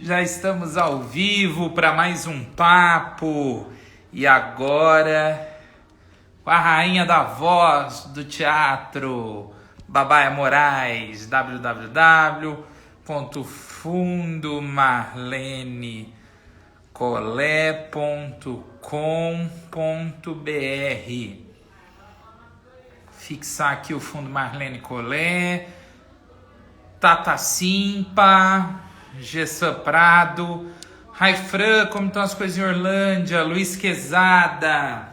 Já estamos ao vivo para mais um papo. E agora, com a rainha da voz do teatro, Babaia Moraes, www.fundomarlenecolé.com.br. Fixar aqui o fundo Marlene Colé, Tata Simpa, Gessan Prado, Raifran, como estão as coisas em Orlândia, Luiz Quezada,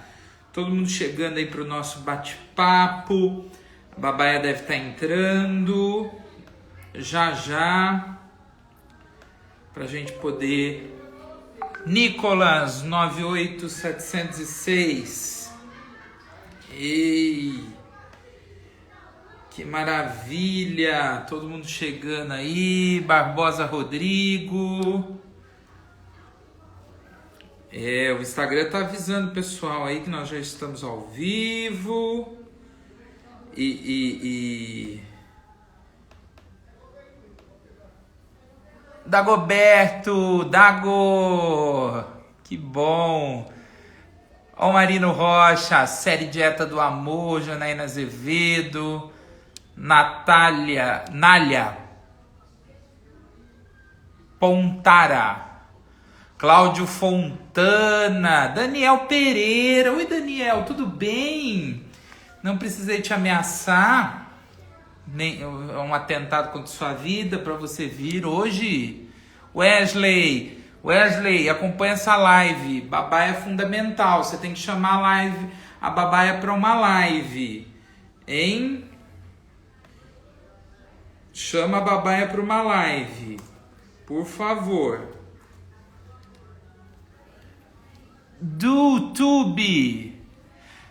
todo mundo chegando aí para o nosso bate-papo. A Babaia deve estar entrando já para a gente poder. Nicolas 98706. Ei, que maravilha! Todo mundo chegando aí. Barbosa Rodrigo. O Instagram tá avisando o pessoal aí que nós já estamos ao vivo. Dagoberto, Dago, que bom. Ó, Marino Rocha, série Dieta do Amor, Janaína Azevedo, Nália Pontara, Cláudio Fontana, Daniel Pereira. Oi, Daniel, tudo bem? Não precisei te ameaçar, nem um atentado contra sua vida para você vir hoje. Wesley, acompanha essa live. Babaia é fundamental. Você tem que chamar a Babaia para uma live, hein? Chama a Babaia para uma live, por favor. Do YouTube.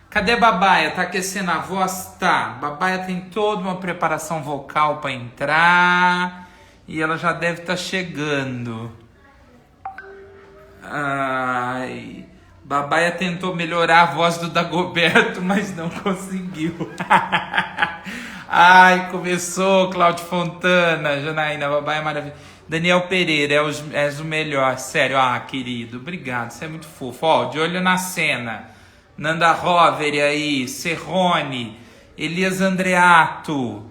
Cadê Babaia? Tá aquecendo a voz? Tá. Babaia tem toda uma preparação vocal para entrar e ela já deve estar chegando. Ai, Babaia tentou melhorar a voz do Dagoberto, mas não conseguiu. Ai, começou, Cláudio Fontana, Janaína, Babaia é maravilhoso. Daniel Pereira, és o melhor, sério. Ah, querido, obrigado, você é muito fofo. Ó, de olho na cena. Nanda Roveri aí, Serrone, Elias Andreato.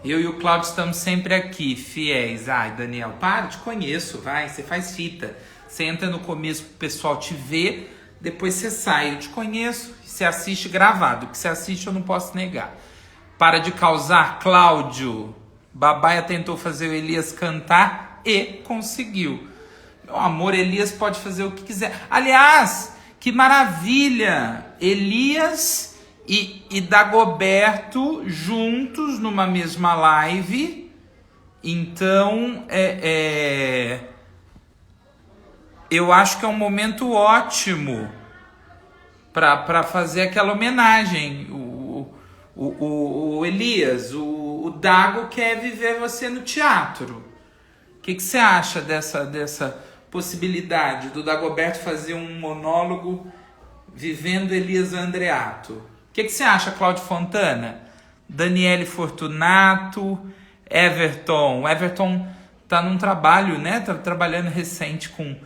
Eu e o Cláudio estamos sempre aqui, fiéis. Ai, Daniel, para, te conheço, vai, você faz fita. Você entra no começo pro pessoal te ver, depois você sai. Eu te conheço, você assiste gravado. O que você assiste eu não posso negar. Para de causar, Cláudio. Babaia tentou fazer o Elias cantar e conseguiu. Meu amor, Elias pode fazer o que quiser. Aliás, que maravilha! Elias e Dagoberto juntos numa mesma live. Então, eu acho que é um momento ótimo para fazer aquela homenagem. O Elias, o Dago quer viver você no teatro. O que você acha dessa possibilidade do Dagoberto fazer um monólogo vivendo Elias Andreato? O que você acha, Cláudio Fontana? Daniele Fortunato, Everton tá num trabalho, né? Tá trabalhando recente com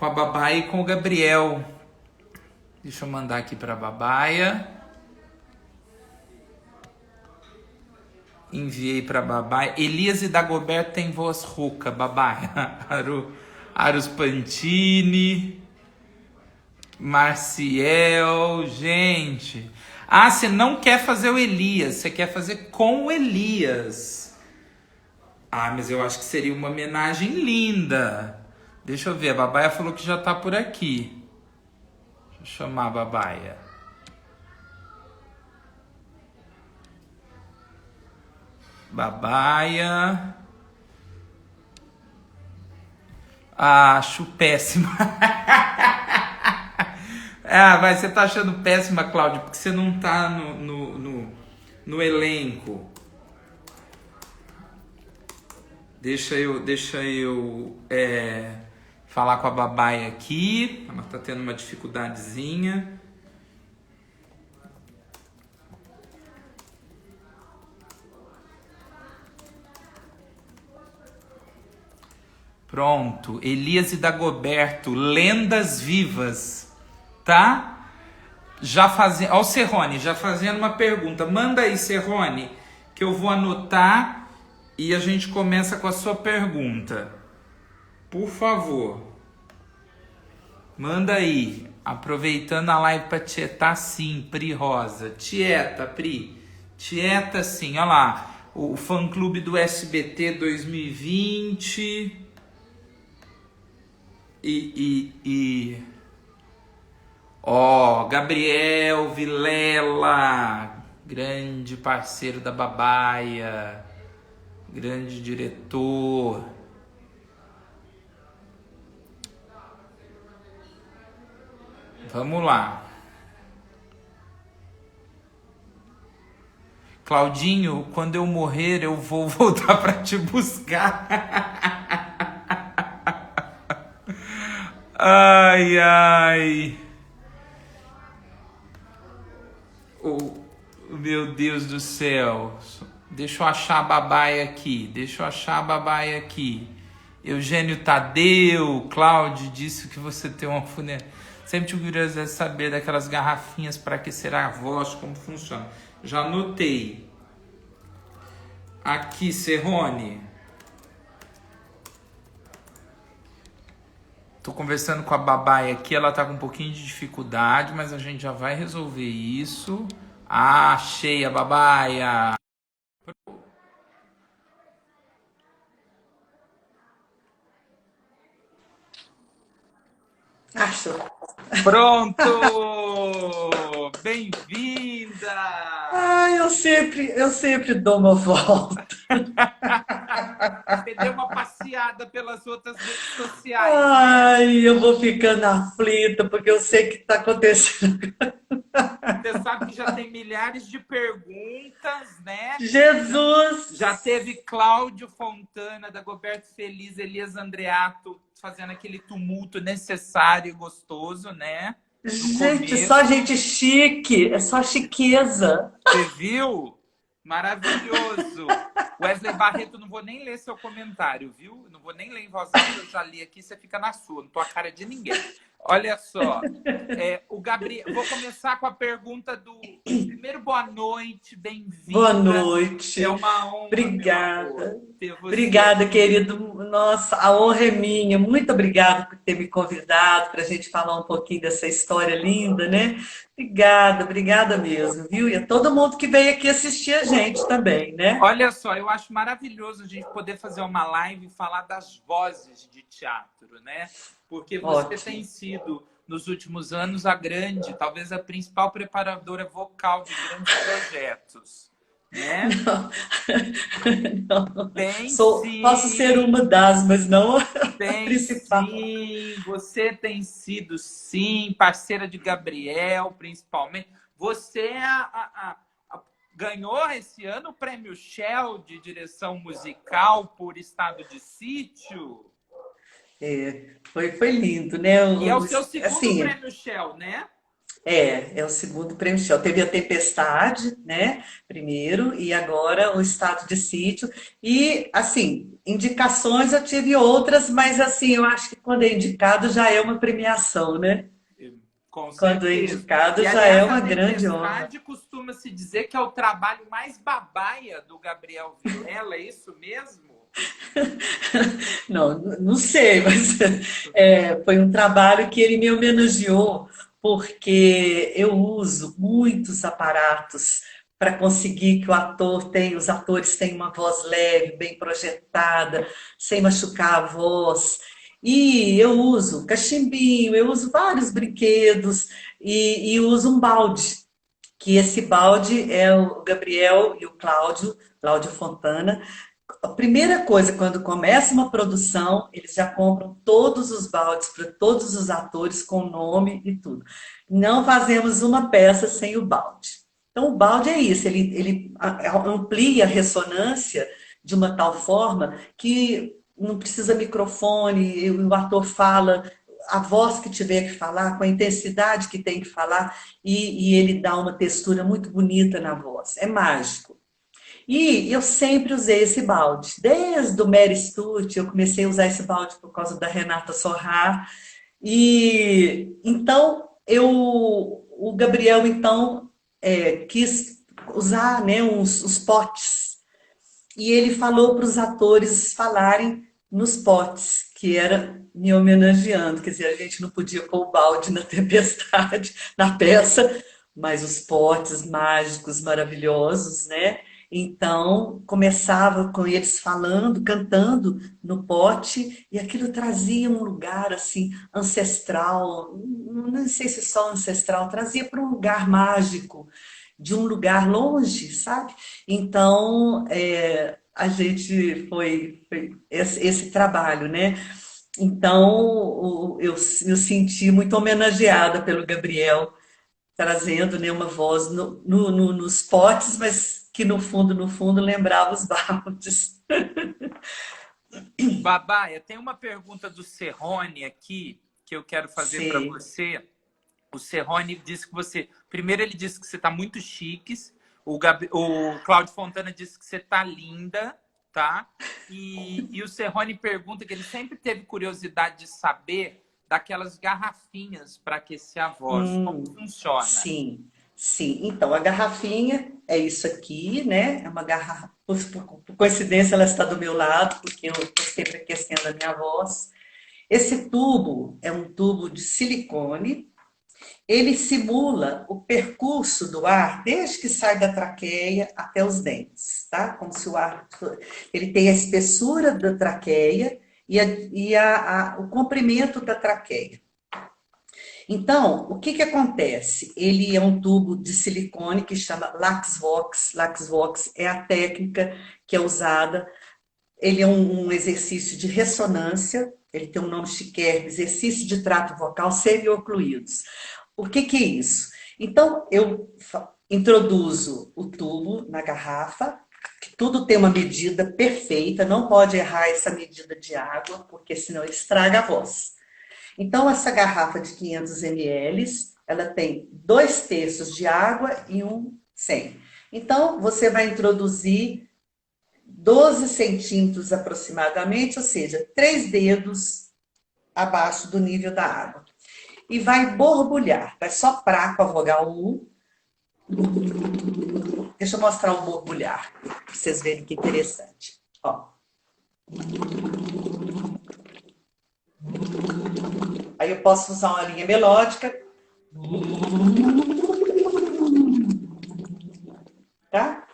a Babaia e com o Gabriel. Deixa eu mandar aqui pra Babaia. Enviei pra Babaia. Elias e Dagoberto tem voz rouca, Babaia. Arus Pantini, Marciel, gente. Ah, você não quer fazer o Elias, você quer fazer com o Elias. Ah, mas eu acho que seria uma homenagem linda. Deixa eu ver, a Babaia falou que já tá por aqui. Deixa eu chamar a Babaia. Babaia. Ah, acho péssima. Mas você tá achando péssima, Cláudio, porque você não tá no elenco. Deixa eu falar com a Babaia aqui. Ela tá tendo uma dificuldadezinha. Pronto. Elias e Dagoberto, lendas vivas. Tá? Já fazendo. Ó, o Serrone, já fazendo uma pergunta. Manda aí, Serrone, que eu vou anotar e a gente começa com a sua pergunta. Por favor. Manda aí. Aproveitando a live para tietar, sim, Pri Rosa. Tieta, Pri. Tieta, sim. Olha lá. O fã-clube do SBT 2020. Ó, Gabriel Vilela, grande parceiro da Babaia, grande diretor. Vamos lá. Claudinho, quando eu morrer, eu vou voltar para te buscar. Ai, ai. Oh, meu Deus do céu. Deixa eu achar a Babaia aqui. Eugênio Tadeu, Cláudio, disse que você tem uma funerária. Sempre tive curiosidade de saber daquelas garrafinhas para aquecer a voz, como funciona. Já anotei. Aqui, Serrone. Tô conversando com a Babaia aqui, ela tá com um pouquinho de dificuldade, mas a gente já vai resolver isso. Ah, achei a Babaia. Achou. Pronto! Bem-vinda! Ai, eu sempre dou uma volta. Você deu uma passeada pelas outras redes sociais, né? Ai, eu vou ficando aflita, porque eu sei que está acontecendo. Você sabe que já tem milhares de perguntas, né? Jesus! Já teve Cláudio Fontana, Dagoberto Feliz, Elias Andreato fazendo aquele tumulto necessário e gostoso, né? No Gente, começo. só gente chique, é só chiqueza. Você viu? Maravilhoso. Wesley Barreto, não vou nem ler seu comentário, viu? Não vou nem ler em voz alta, eu já li aqui, você fica na sua, não tô a cara de ninguém. Olha só, o Gabriel, vou começar com a pergunta do... Primeiro, boa noite, bem-vinda. Boa noite. É uma honra, Obrigada. meu amor, ter você. Obrigada, querido. Nossa, a honra é minha. Muito obrigada por ter me convidado para a gente falar um pouquinho dessa história linda, né? Obrigada mesmo, viu? E a todo mundo que veio aqui assistir a gente também, né? Olha só, eu acho maravilhoso a gente poder fazer uma live e falar das vozes de teatro, né? Porque você Ótimo. tem sido, nos últimos anos, a grande, talvez a principal preparadora vocal de grandes projetos, né? Não. Tem sim. Posso ser uma das, mas não a Tem principal. sim, você tem sido sim, parceira de Gabriel, principalmente. Você ganhou esse ano o prêmio Shell de direção musical por Estado de Sítio. Foi lindo, né? E é o seu segundo Assim, prêmio Shell, né? é o segundo prêmio Shell. Teve a Tempestade, né? Primeiro, e agora o Estado de Sítio. E, assim, indicações eu tive outras, mas, assim, eu acho que quando é indicado já é uma premiação, né? Com Quando é certeza. indicado E, já aliás, é uma a grande honra. Tempestade costuma-se dizer que é o trabalho mais babaia do Gabriel Vilela, é isso mesmo? Não sei, mas foi um trabalho que ele me homenageou, porque eu uso muitos aparatos para conseguir que os atores tenham uma voz leve, bem projetada, sem machucar a voz. E eu uso cachimbinho, eu uso vários brinquedos e uso um balde, que esse balde é o Gabriel e o Cláudio Fontana. A primeira coisa, quando começa uma produção, eles já compram todos os baldes para todos os atores com nome e tudo. Não fazemos uma peça sem o balde. Então, o balde é isso, ele amplia a ressonância de uma tal forma que não precisa microfone, o ator fala a voz que tiver que falar, com a intensidade que tem que falar, e ele dá uma textura muito bonita na voz. É mágico. E eu sempre usei esse balde. Desde o Mary Stuart, eu comecei a usar esse balde por causa da Renata Sorrah. E então o Gabriel então quis usar, né, os potes. E ele falou para os atores falarem nos potes, que era me homenageando. Quer dizer, a gente não podia pôr o balde na tempestade, na peça, mas os potes mágicos, maravilhosos, né? Então, começava com eles falando, cantando no pote, e aquilo trazia um lugar assim ancestral, não sei se só ancestral, trazia para um lugar mágico, de um lugar longe, sabe? Então, a gente foi esse trabalho, né? Então, eu senti muito homenageada pelo Gabriel, trazendo, né, uma voz nos potes, mas que no fundo, lembrava os baldes. Babá, eu tenho uma pergunta do Serrone aqui que eu quero fazer para Sei. você. O Serrone disse que você. Primeiro, ele disse que você está muito chique. O Cláudio Fontana disse que você está linda, tá? E o Serrone pergunta que ele sempre teve curiosidade de saber daquelas garrafinhas para aquecer a voz. Como funciona? Sim, sim. Então, a garrafinha é isso aqui, né? É uma garrafa. Por coincidência, ela está do meu lado, porque eu estou sempre aquecendo a minha voz. Esse tubo é um tubo de silicone. Ele simula o percurso do ar desde que sai da traqueia até os dentes, tá? Como se o ar. Ele tem a espessura da traqueia e o comprimento da traqueia. Então, o que que acontece? Ele é um tubo de silicone que chama LaxVox. LaxVox é a técnica que é usada. Ele é um exercício de ressonância, ele tem um nome chiquérrimo, exercício de trato vocal semi-ocluídos. O que que é isso? Então, eu introduzo o tubo na garrafa, que tudo tem uma medida perfeita, não pode errar essa medida de água, porque senão estraga a voz. Então, essa garrafa de 500 ml, ela tem 2/3 de água e um sem. Então, você vai introduzir 12 centímetros aproximadamente, ou seja, 3 dedos abaixo do nível da água. E vai borbulhar, vai soprar com a vogal U. Deixa eu mostrar o borbulhar, para vocês verem que interessante. Ó. Aí eu posso usar uma linha melódica, tá?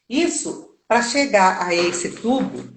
Isso, para chegar a esse tubo,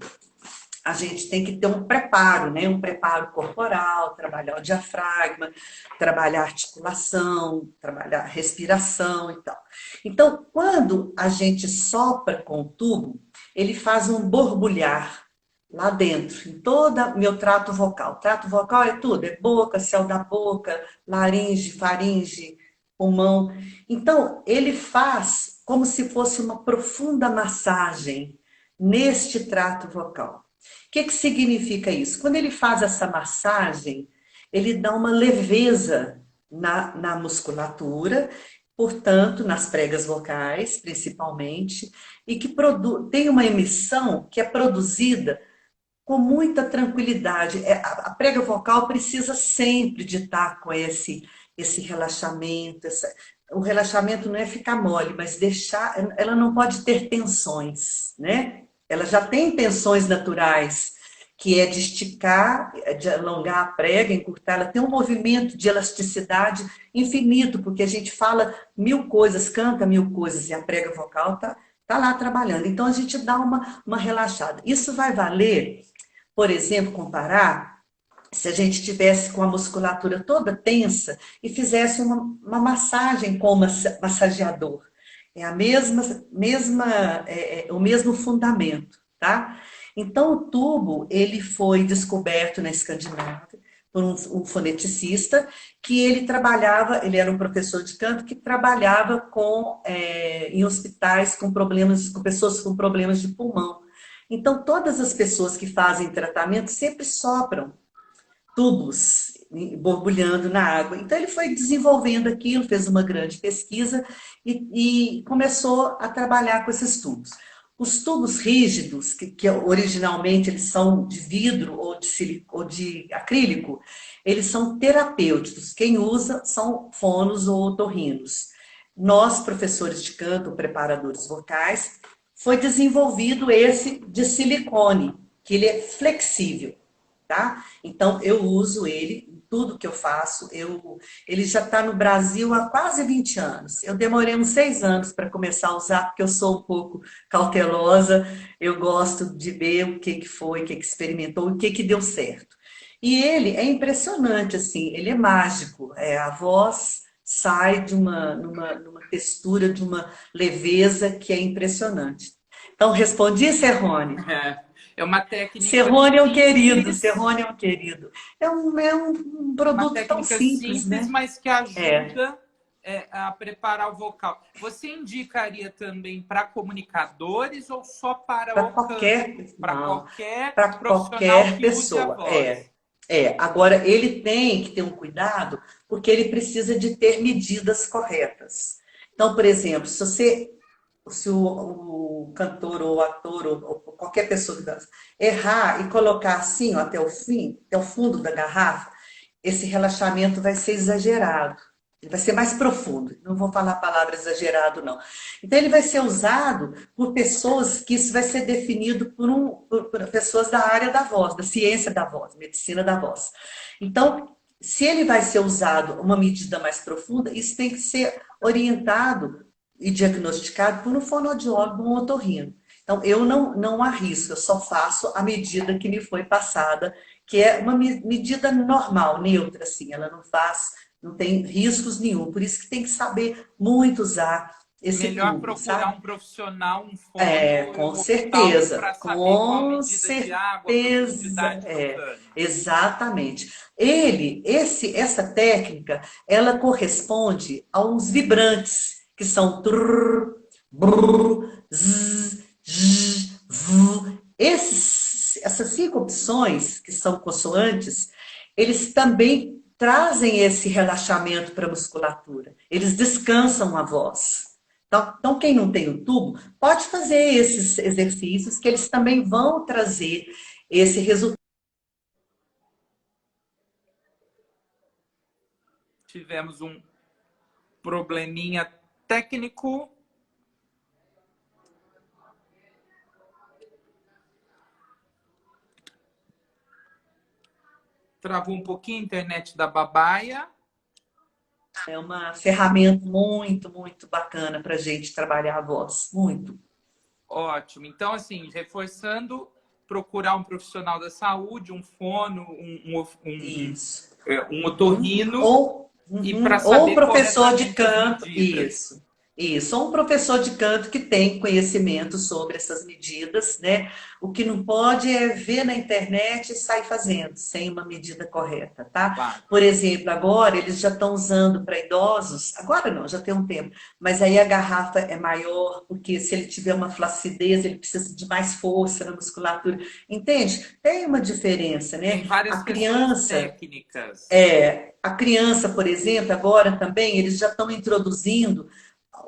a gente tem que ter um preparo, né? Um preparo corporal, trabalhar o diafragma, trabalhar a articulação, trabalhar a respiração e tal. Então, quando a gente sopra com o tubo, ele faz um borbulhar lá dentro, em todo meu trato vocal. Trato vocal é tudo, é boca, céu da boca, laringe, faringe, pulmão. Então, ele faz como se fosse uma profunda massagem neste trato vocal. O que que significa isso? Quando ele faz essa massagem, ele dá uma leveza na musculatura, portanto, nas pregas vocais, principalmente, e que tem uma emissão que é produzida com muita tranquilidade. A prega vocal precisa sempre de estar com esse relaxamento. O relaxamento não é ficar mole, mas deixar. Ela não pode ter tensões, né? Ela já tem tensões naturais, que é de esticar, de alongar a prega, encurtar. Ela tem um movimento de elasticidade infinito, porque a gente fala mil coisas, canta mil coisas, e a prega vocal tá lá trabalhando. Então a gente dá uma relaxada. Isso vai valer, por exemplo, comparar se a gente tivesse com a musculatura toda tensa e fizesse uma massagem com o massageador. É a o mesmo fundamento, tá? Então, o tubo, ele foi descoberto na Escandinávia por um foneticista que ele era um professor de canto que trabalhava em hospitais com pessoas com problemas de pulmão. Então, todas as pessoas que fazem tratamento sempre sopram tubos borbulhando na água. Então, ele foi desenvolvendo aquilo, fez uma grande pesquisa e começou a trabalhar com esses tubos. Os tubos rígidos, que originalmente eles são de vidro ou ou de acrílico, eles são terapêuticos. Quem usa são fonos ou otorrinos. Nós, professores de canto, preparadores vocais, foi desenvolvido esse de silicone, que ele é flexível, tá? Então, eu uso ele em tudo que eu faço. Ele já está no Brasil há quase 20 anos. Eu demorei uns 6 anos para começar a usar, porque eu sou um pouco cautelosa. Eu gosto de ver o que que foi, o que que experimentou, o que que deu certo. E ele é impressionante, assim, ele é mágico. A voz sai numa textura, de uma leveza que é impressionante. Então, respondi, Serrone? É uma técnica Serrone é um querido, simples, Serrone é um querido. É um uma produto tão técnica simples, simples, né? mas que É, ajuda a preparar o vocal. Você indicaria também para comunicadores ou só para para o canto? qualquer, Para não, qualquer para profissional qualquer que use a pessoa. voz? Agora, ele tem que ter um cuidado, porque ele precisa de ter medidas corretas. Então, por exemplo, se o cantor ou o ator ou qualquer pessoa que dança errar e colocar assim, ó, até o fim, até o fundo da garrafa, esse relaxamento vai ser exagerado. Ele vai ser mais profundo. Não vou falar a palavra exagerado, não. Então, ele vai ser usado por pessoas que isso vai ser definido por pessoas da área da voz, da ciência da voz, medicina da voz. Então, se ele vai ser usado uma medida mais profunda, isso tem que ser orientado e diagnosticado por um fonoaudiólogo, um otorrino. Então, eu não arrisco, eu só faço a medida que me foi passada, que é uma medida normal, neutra, assim, ela não tem riscos nenhum, por isso que tem que saber muito usar esse Melhor tubo, procurar sabe? um profissional, um fono Com oftalmo certeza, para saber qual com medida de água, certeza, profundidade do cano. exatamente. Essa técnica, ela corresponde a uns vibrantes, que são trrr, brrr, zzz, zzz, vu. Essas 5 opções, que são consoantes, eles também trazem esse relaxamento para a musculatura. Eles descansam a voz. Então, quem não tem o tubo, pode fazer esses exercícios que eles também vão trazer esse resultado. Tivemos um probleminha técnico. Travou um pouquinho a internet da Babaia. É uma ferramenta muito, muito bacana para a gente trabalhar a voz. Muito. Ótimo. Então, assim, reforçando, procurar um profissional da saúde, um fono, Isso. um Uhum. otorrino, e para Ou saber professor de corretamente as canto, medidas. isso. Isso, ou um professor de canto que tem conhecimento sobre essas medidas, né? O que não pode é ver na internet e sair fazendo, sem uma medida correta, tá? Claro. Por exemplo, agora eles já estão usando para idosos, agora não, já tem um tempo, mas aí a garrafa é maior, porque se ele tiver uma flacidez, ele precisa de mais força na musculatura, entende? Tem uma diferença, Tem né? várias A questões criança, técnicas. a criança, por exemplo, agora também, eles já estão introduzindo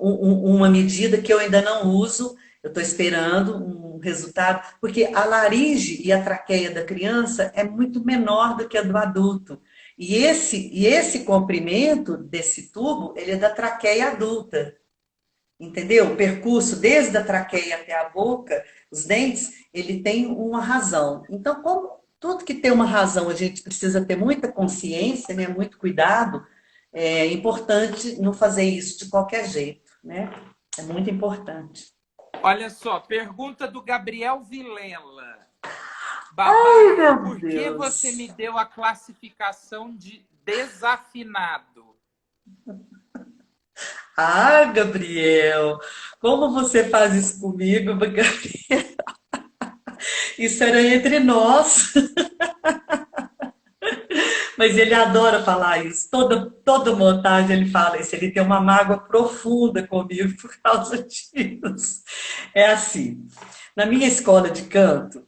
uma medida que eu ainda não uso, eu estou esperando um resultado, porque a laringe e a traqueia da criança é muito menor do que a do adulto. E esse comprimento desse tubo, ele é da traqueia adulta, entendeu? O percurso desde a traqueia até a boca, os dentes, ele tem uma razão. Então, como tudo que tem uma razão, a gente precisa ter muita consciência, né? Muito cuidado. É importante não fazer isso de qualquer jeito, né? É muito importante. Olha só, pergunta do Gabriel Vilela. Ai, Babaia, meu por que você Deus. me deu a classificação de desafinado? Ah, Gabriel, como você faz isso comigo, Gabriel? Isso era entre nós. Mas ele adora falar isso. Toda montagem ele fala isso. Ele tem uma mágoa profunda comigo por causa disso. É assim. Na minha escola de canto,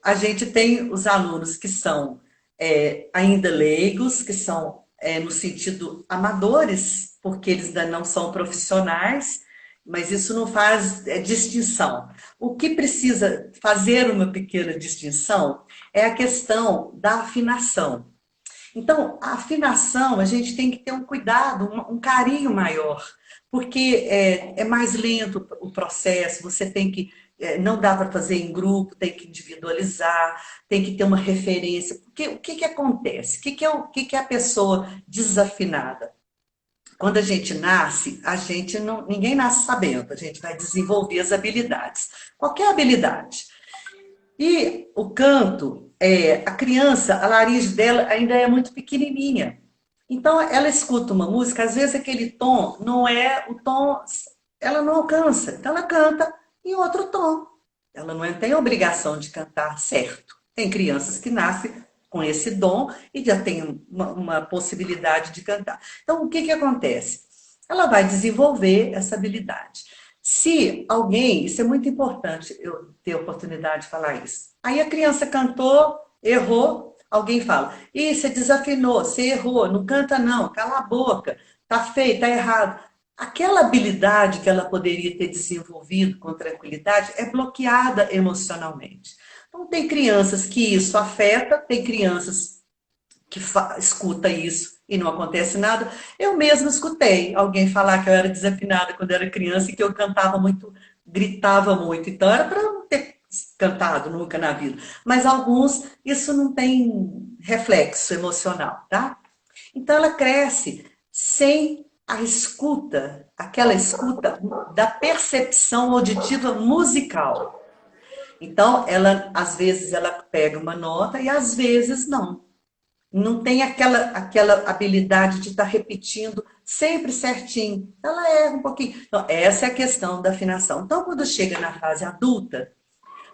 a gente tem os alunos que são ainda leigos, que são no sentido amadores, porque eles ainda não são profissionais, mas isso não faz distinção. O que precisa fazer uma pequena distinção é a questão da afinação. Então, a afinação, a gente tem que ter um cuidado, um carinho maior, porque é mais lento o processo, você tem que. Não dá para fazer em grupo, tem que individualizar, tem que ter uma referência. Porque o que, que acontece? O que é a pessoa desafinada? Quando a gente nasce, a gente não, ninguém nasce sabendo, a gente vai desenvolver as habilidades. Qualquer habilidade. E o canto, a criança, a laringe dela ainda é muito pequenininha. Então, ela escuta uma música, às vezes aquele tom não é o tom, ela não alcança. Então, ela canta em outro tom. Ela não tem a obrigação de cantar certo. Tem crianças que nascem com esse dom e já tem uma possibilidade de cantar. Então, o que, que acontece? Ela vai desenvolver essa habilidade. Se alguém, isso é muito importante eu ter a oportunidade de falar isso. Aí a criança cantou, errou, alguém fala: Ih, você desafinou, você errou, não canta não, cala a boca, tá feio, tá errado. Aquela habilidade que ela poderia ter desenvolvido com tranquilidade é bloqueada emocionalmente. Então, tem crianças que isso afeta, tem crianças que escuta isso e não acontece nada. Eu mesma escutei alguém falar que eu era desafinada quando era criança e que eu cantava muito, gritava muito. Então, era para não ter cantado nunca na vida. Mas alguns, isso não tem reflexo emocional, tá? Então, ela cresce sem a escuta, aquela escuta da percepção auditiva musical. Então, ela, às vezes, ela pega uma nota e às vezes não. Não tem aquela habilidade de estar repetindo sempre certinho. Ela erra um pouquinho. Então, essa é a questão da afinação. Então, quando chega na fase adulta,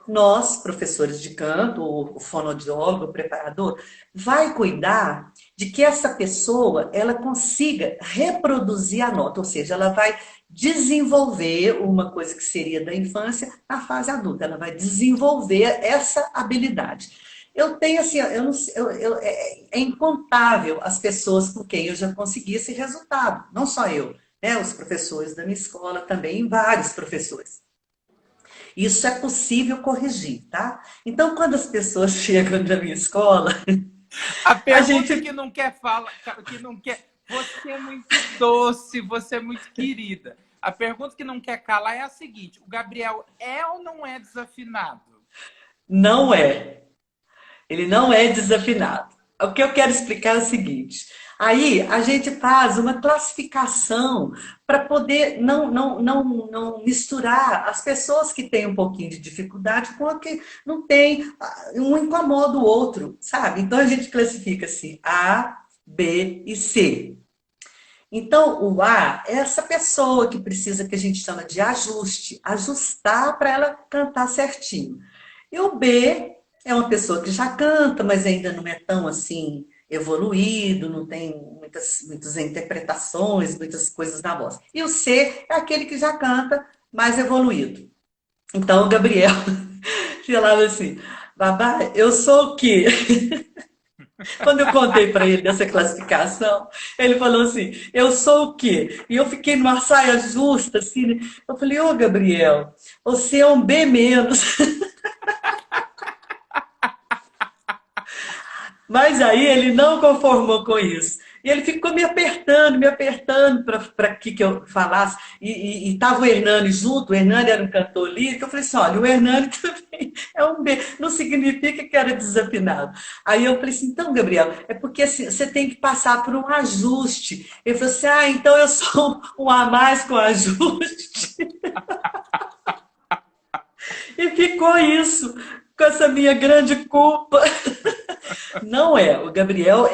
nós, professores de canto, o fonoaudiólogo, o preparador, vai cuidar de que essa pessoa ela consiga reproduzir a nota, ou seja, ela vai desenvolver uma coisa que seria da infância na fase adulta, ela vai desenvolver essa habilidade. Eu tenho assim, eu não, é incontável as pessoas com quem eu já consegui esse resultado, não só eu, né? Os professores da minha escola também, vários professores. Isso é possível corrigir, tá? Então, quando as pessoas chegam na minha escola, A a pergunta que gente. não quer falar, que não quer. Você é muito doce, você é muito querida. A pergunta que não quer calar é a seguinte: o Gabriel é ou não é desafinado? Não é. Ele não é desafinado. O que eu quero explicar é o seguinte: aí a gente faz uma classificação para poder não misturar as pessoas que têm um pouquinho de dificuldade com a que não tem, um incomoda o outro, sabe? Então a gente classifica assim: A, B e C. Então, o A é essa pessoa que precisa, que a gente chama de ajuste, ajustar para ela cantar certinho. E o B é uma pessoa que já canta, mas ainda não é tão assim evoluído, não tem muitas interpretações, muitas coisas na voz. E o C é aquele que já canta mais evoluído. Então, o Gabriel falava assim: Babá, eu sou o quê? Quando eu contei para ele dessa classificação, ele falou assim: eu sou o quê? E eu fiquei numa saia justa, assim. Né? Eu falei: ô Gabriel, você é um B menos. Mas aí ele não conformou com isso. E ele ficou me apertando para que eu falasse. E estava o Hernani junto, o Hernani era um cantor lírico. Eu falei assim: olha, o Hernani também é um B, não significa que era desafinado. Aí eu falei assim: então, Gabriel, é porque assim, você tem que passar por um ajuste. Ele falou assim: ah, então eu sou um A mais com ajuste. E ficou isso, com essa minha grande culpa. Não é. O Gabriel,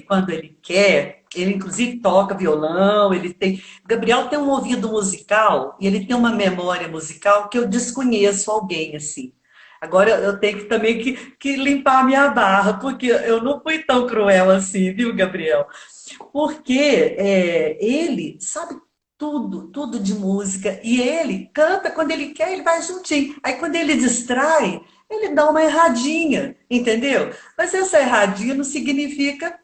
quando ele quer, ele inclusive toca violão, ele tem. O Gabriel tem um ouvido musical e ele tem uma memória musical que eu desconheço alguém assim. Agora eu tenho que, também que limpar a minha barra, porque eu não fui tão cruel assim, viu, Gabriel? Porque ele sabe tudo, tudo de música, e ele canta quando ele quer, ele vai juntinho. Aí quando ele distrai, ele dá uma erradinha, entendeu? Mas essa erradinha não significa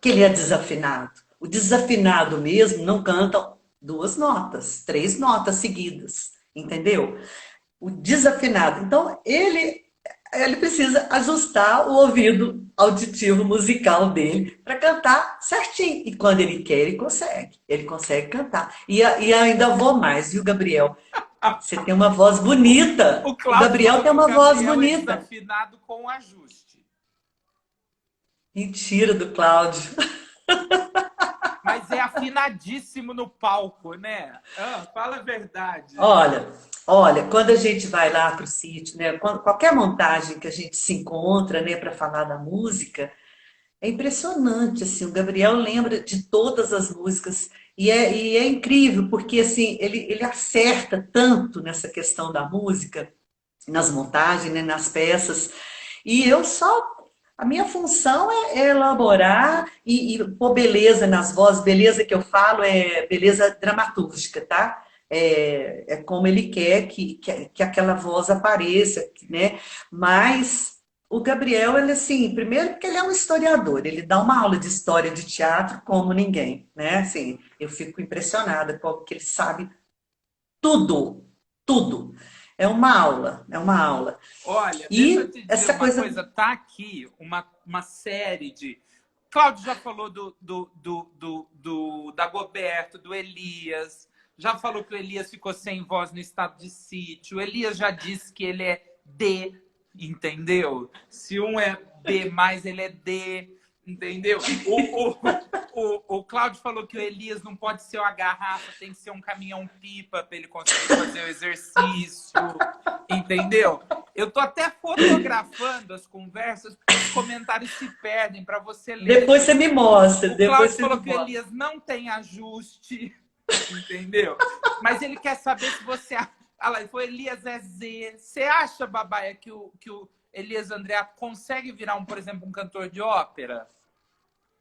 que ele é desafinado. O desafinado mesmo não canta duas notas, três notas seguidas, entendeu? O desafinado. Então, ele precisa ajustar o ouvido auditivo musical dele para cantar certinho. E quando ele quer, ele consegue cantar. E ainda vou mais, viu, Gabriel? Você tem uma voz bonita. O O Cláudio Gabriel falou tem que o uma voz Gabriel é bonita. desafinado com ajuste. Mentira do Cláudio. Mas é afinadíssimo no palco, né? Fala a verdade. Olha, olha, quando a gente vai lá para o sítio, né? Qualquer montagem que a gente se encontra, né, para falar da música, é impressionante, assim, o Gabriel lembra de todas as músicas e é incrível, porque assim, ele acerta tanto nessa questão da música, nas montagens, né, nas peças, e a minha função é elaborar e pôr beleza nas vozes, beleza que eu falo é beleza dramatúrgica, tá? É como ele quer que aquela voz apareça, né? Mas o Gabriel, ele assim, primeiro porque ele é um historiador, ele dá uma aula de história de teatro como ninguém, né? Assim, eu fico impressionada porque ele sabe tudo, tudo. É uma aula. Olha, deixa eu E te dizer essa uma coisa coisa. Tá aqui uma série de. Cláudio já falou do Dagoberto, do Elias. Já falou que o Elias ficou sem voz no estado de sítio. O Elias já disse que ele é D, entendeu? Se um é B, ele é D, entendeu? O Cláudio falou que o Elias não pode ser uma garrafa, tem que ser um caminhão-pipa para ele conseguir fazer o exercício, entendeu? Eu tô até fotografando as conversas porque os comentários se perdem para você ler depois você depois. me mostra, O depois Cláudio você me falou que o mostra. Elias não tem ajuste, entendeu? Mas ele quer saber se você. Olha lá, o Elias é Z. Você acha, Babaia, que o Elias Andreato consegue virar, por exemplo, um cantor de ópera?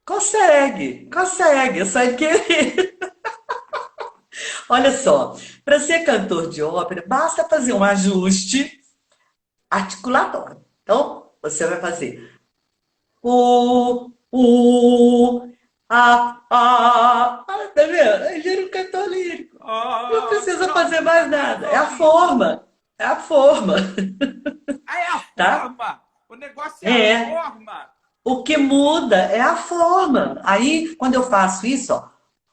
Consegue, consegue, eu só querer. Olha só, para ser cantor de ópera, basta fazer um ajuste articulatório. Então, você vai fazer tá vendo? Ele era um cantor lírico. Não precisa fazer Pronto, tá mais mais nada. É a resolvido. forma, é a forma, Ah, é a tá? forma! O negócio é a É. forma! O que muda é a forma. Aí, quando eu faço isso,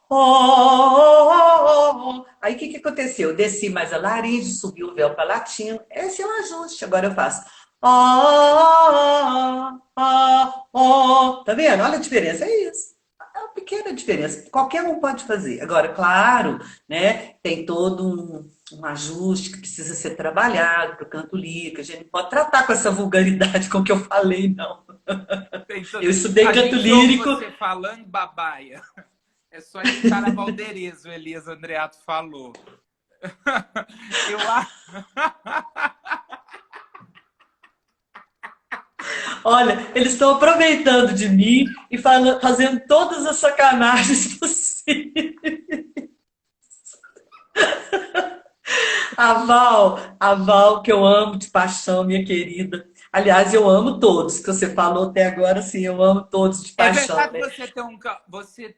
ó, aí o que que aconteceu? Eu desci mais a laringe, subi o véu palatino. Esse é o ajuste. Agora eu faço ó. Tá vendo? Olha a diferença. É isso. É uma pequena diferença. Qualquer um pode fazer. Agora, claro, né? Tem todo um ajuste que precisa ser trabalhado para o canto lírico. A gente não pode tratar com essa vulgaridade com que eu falei, não. Pensando, Eu estudei a canto gente ouve lírico. você falando, Babaia. É só escutar a Valdereza, o Elias Andreato falou. Eu acho. Olha, eles estão aproveitando de mim e fazendo todas as sacanagens possíveis. A Val, que eu amo de paixão, minha querida. Aliás, eu amo todos que você falou até agora, sim, eu amo todos de É paixão, verdade que né? você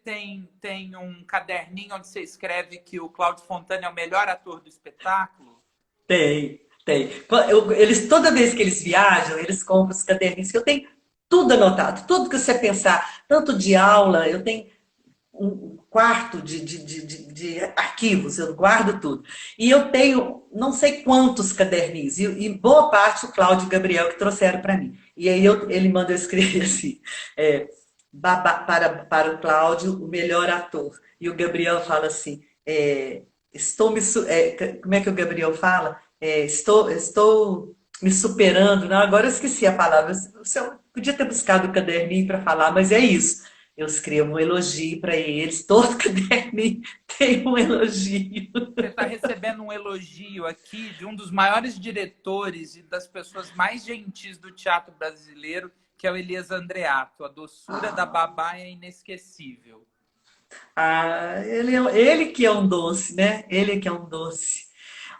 tem um caderninho onde você escreve que o Cláudio Fontana é o melhor ator do espetáculo? Tem, tem. Eles, toda vez que eles viajam, eles compram os caderninhos, que eu tenho tudo anotado, tudo que você pensar, tanto de aula, eu tenho um quarto de arquivos, eu guardo tudo. E eu tenho não sei quantos caderninhos, e boa parte o Cláudio e o Gabriel que trouxeram para mim. E aí ele manda eu escrever assim, é, para o Cláudio, o melhor ator. E o Gabriel fala assim, como é que o Gabriel fala? Estou me superando. Não, agora eu esqueci a palavra. Eu podia ter buscado o caderninho para falar, mas é isso. Eu escrevo um elogio para eles. Todo caderninho tem um elogio. Você está recebendo um elogio aqui de um dos maiores diretores e das pessoas mais gentis do teatro brasileiro, que é o Elias Andreato. A doçura da Ah, babá é inesquecível. ele que é um doce, né? Ele que é um doce.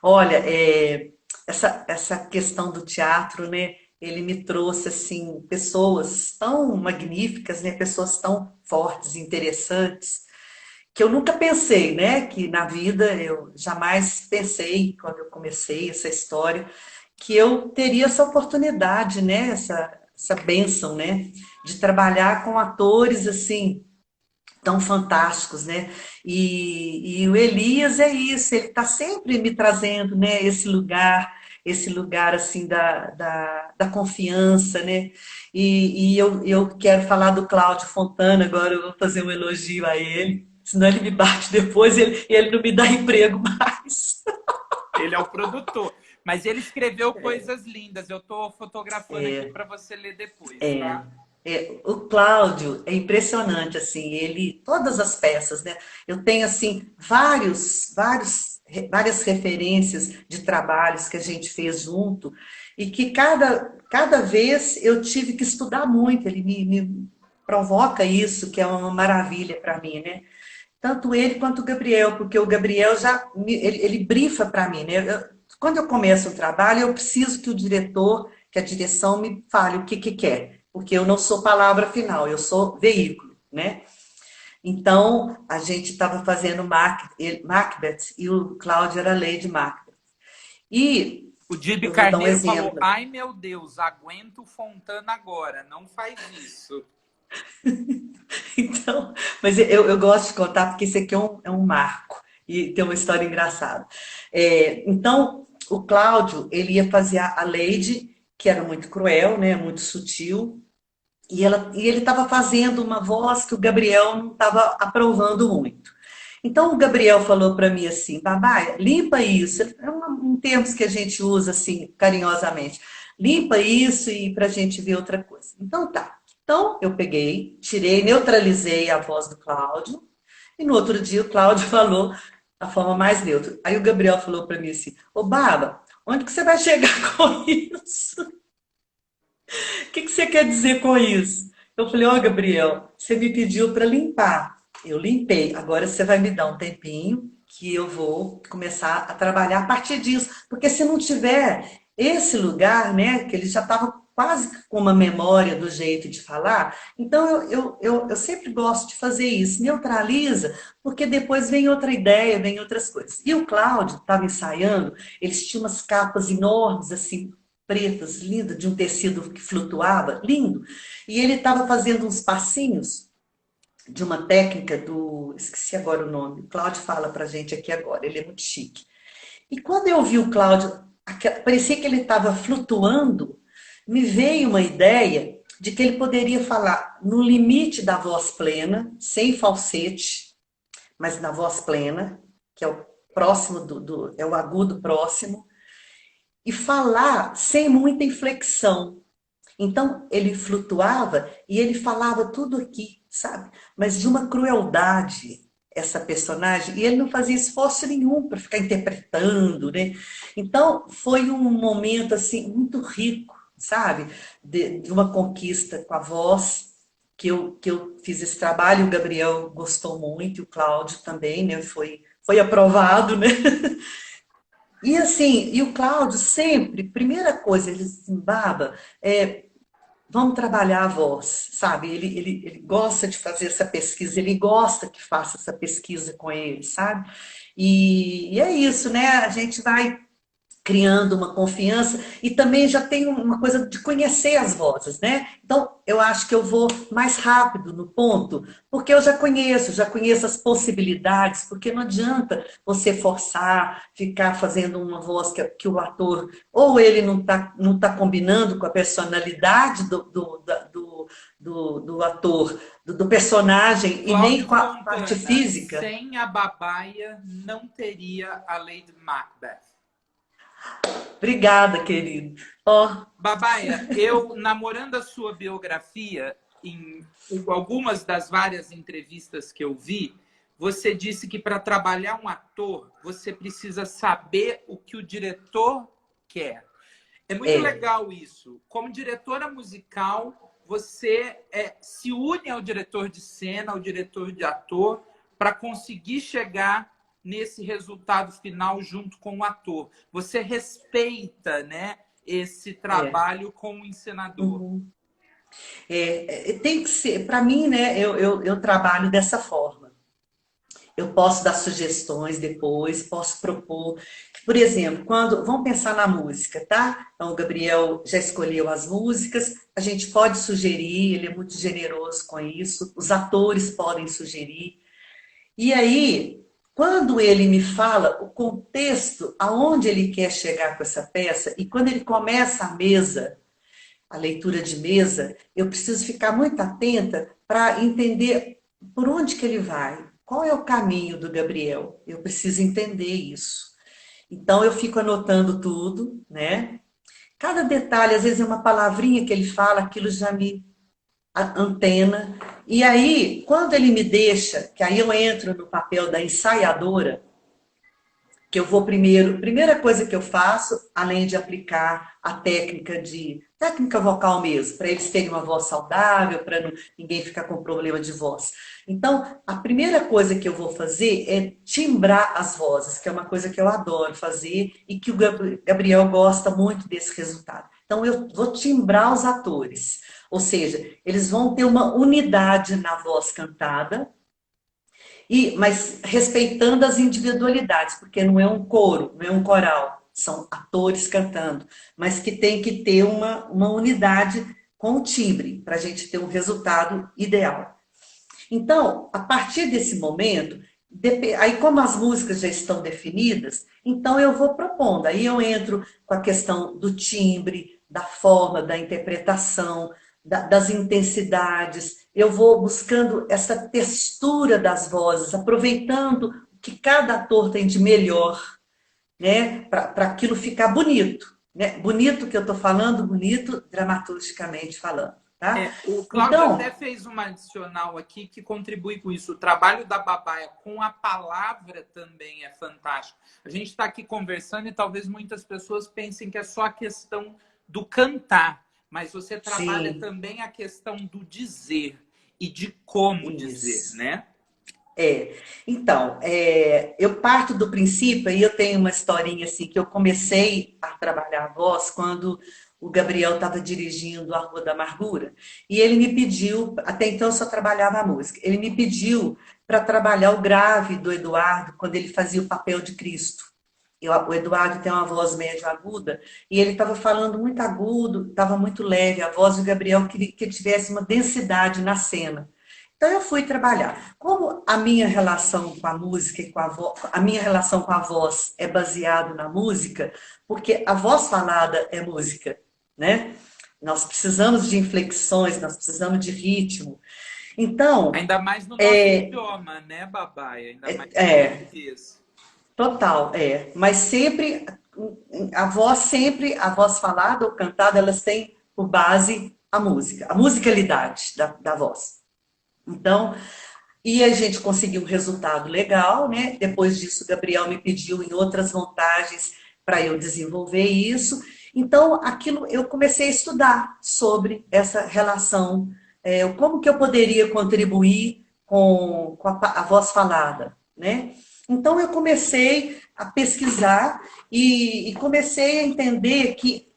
Olha, essa questão do teatro, né? Ele me trouxe assim pessoas tão magníficas, né? Pessoas tão fortes, interessantes, que eu nunca pensei, né? Que na vida eu jamais pensei, quando eu comecei essa história, que eu teria essa oportunidade, né? Essa bênção, né? De trabalhar com atores assim tão fantásticos, né? E o Elias é isso, ele está sempre me trazendo, né? Esse lugar assim da confiança, né? E eu quero falar do Cláudio Fontana agora, eu vou fazer um elogio a ele, senão ele me bate depois e ele não me dá emprego mais. Ele é o produtor. Mas ele escreveu coisas lindas. Eu estou fotografando aqui É, para você ler depois, tá? o Cláudio é impressionante, assim, ele, todas as peças, né? Eu tenho, assim, várias referências de trabalhos que a gente fez junto e que cada vez eu tive que estudar muito, ele me provoca isso, que é uma maravilha para mim, né? Tanto ele quanto o Gabriel, porque o Gabriel ele brifa para mim, né? Quando eu começo um trabalho, eu preciso que o diretor, que a direção me fale o que quer, porque eu não sou palavra final, eu sou veículo, né? Então, a gente estava fazendo Macbeth e o Cláudio era Lady Macbeth. E O Dibe eu vou dar um Carneiro falou: exemplo. ai meu Deus, aguento Fontana agora. Não faz isso. Então, mas eu gosto de contar porque isso aqui é um marco e tem uma história engraçada. Então, o Cláudio, ele ia fazer a Lady, que era muito cruel, né, muito sutil, e ele estava fazendo uma voz que o Gabriel não estava aprovando muito. Então, o Gabriel falou para mim assim, Babá, limpa isso. É um termo que a gente usa assim, carinhosamente. Limpa isso e para a gente ver outra coisa. Então, tá. Então, eu peguei, tirei, neutralizei a voz do Cláudio, e no outro dia o Cláudio falou da forma mais neutra. Aí o Gabriel falou para mim assim, ô Baba, onde que você vai chegar com isso? O que você quer dizer com isso? Eu falei, ó, Gabriel, você me pediu para limpar. Eu limpei. Agora você vai me dar um tempinho que eu vou começar a trabalhar a partir disso. Porque se não tiver esse lugar, né, que ele já estava quase com uma memória do jeito de falar, então eu sempre gosto de fazer isso. Neutraliza, porque depois vem outra ideia, vem outras coisas. E o Cláudio estava ensaiando, eles tinham umas capas enormes, assim, pretas, lindas, de um tecido que flutuava, lindo. E ele estava fazendo uns passinhos de uma técnica do. Esqueci agora o nome. O Cláudio fala pra gente aqui agora, ele é muito chique. E quando eu vi o Cláudio, parecia que ele estava flutuando, me veio uma ideia de que ele poderia falar no limite da voz plena, sem falsete, mas na voz plena, que é o próximo é o agudo próximo, e falar sem muita inflexão. Então, ele flutuava e ele falava tudo aqui, sabe? Mas de uma crueldade, essa personagem, e ele não fazia esforço nenhum para ficar interpretando, né? Então, foi um momento, assim, muito rico, sabe? De uma conquista com a voz, que eu fiz esse trabalho, o Gabriel gostou muito, e o Cláudio também, né? Foi aprovado, né? E assim, e o Cláudio sempre, primeira coisa, ele disse assim, Baba, vamos trabalhar a voz, sabe? Ele gosta de fazer essa pesquisa, ele gosta que faça essa pesquisa com ele, sabe? E é isso, né? A gente vai criando uma confiança e também já tem uma coisa de conhecer as vozes, né? Então, eu acho que eu vou mais rápido no ponto, porque eu já conheço as possibilidades, porque não adianta você forçar, ficar fazendo uma voz que o ator, ou ele não tá combinando com a personalidade do ator, do personagem, e nem Cláudio com a parte Fontana, física. sem a Babaia, não teria a Lady Macbeth. Obrigada, querido. Ó, Babaia, eu, namorando a sua biografia, em algumas das várias entrevistas que eu vi, você disse que para trabalhar um ator, você precisa saber o que o diretor quer. É muito é. legal isso. Como diretora musical, você se une ao diretor de cena, ao diretor de ator, para conseguir chegar nesse resultado final junto com o ator. Você respeita, né, esse É. trabalho com o encenador. Uhum. Tem que ser, para mim, né, eu trabalho dessa forma. Eu posso dar sugestões depois, posso propor. Por exemplo, quando vamos pensar na música, tá? Então, o Gabriel já escolheu as músicas, a gente pode sugerir, ele é muito generoso com isso, os atores podem sugerir. E aí, quando ele me fala o contexto, aonde ele quer chegar com essa peça, e quando ele começa a mesa, a leitura de mesa, eu preciso ficar muito atenta para entender por onde que ele vai, qual é o caminho do Gabriel. Eu preciso entender isso. Então eu fico anotando tudo, né? Cada detalhe, às vezes é uma palavrinha que ele fala, aquilo já me antena. E aí, quando ele me deixa, que aí eu entro no papel da ensaiadora, que eu vou primeiro, primeira coisa que eu faço, além de aplicar a técnica vocal mesmo, para eles terem uma voz saudável, para ninguém ficar com problema de voz. Então, a primeira coisa que eu vou fazer é timbrar as vozes, que é uma coisa que eu adoro fazer e que o Gabriel gosta muito desse resultado. Então, eu vou timbrar os atores, ou seja, eles vão ter uma unidade na voz cantada, mas respeitando as individualidades, porque não é um coro, não é um coral, são atores cantando, mas que tem que ter uma unidade com o timbre, para a gente ter um resultado ideal. Então, a partir desse momento, aí como as músicas já estão definidas, então eu vou propondo, aí eu entro com a questão do timbre, da forma, da interpretação, das intensidades, eu vou buscando essa textura das vozes, aproveitando o que cada ator tem de melhor, né, para aquilo ficar bonito, né? Bonito que eu estou falando, bonito dramaturgicamente falando, tá? O Cláudio até Então, fez uma adicional aqui que contribui com isso. O trabalho da Babaia com a palavra também é fantástico. A gente está aqui conversando e talvez muitas pessoas pensem que é só a questão do cantar, mas você trabalha sim, também a questão do dizer e de como dizer, isso. né? Então, eu parto do princípio, e eu tenho uma historinha assim, que eu comecei a trabalhar a voz quando o Gabriel estava dirigindo a Rua da Amargura, e ele me pediu, até então eu só trabalhava a música, ele me pediu para trabalhar o grave do Eduardo, quando ele fazia o papel de Cristo. O Eduardo tem uma voz médio aguda, e ele estava falando muito agudo, estava muito leve a voz, e o Gabriel queria que tivesse uma densidade na cena. Então eu fui trabalhar. Como a minha relação com a música e com a voz, a minha relação com a voz é baseada na música, porque a voz falada é música, né? Nós precisamos de inflexões, nós precisamos de ritmo. Então, Ainda mais no nosso idioma, né, Babaia? Ainda mais no é português. total, mas sempre, a voz falada ou cantada, elas têm por base a música, a musicalidade da voz. Então, e a gente conseguiu um resultado legal, né? Depois disso, o Gabriel me pediu em outras montagens para eu desenvolver isso. Então, aquilo eu comecei a estudar sobre essa relação, como que eu poderia contribuir com a voz falada, né? Então, eu comecei a pesquisar e comecei a entender que,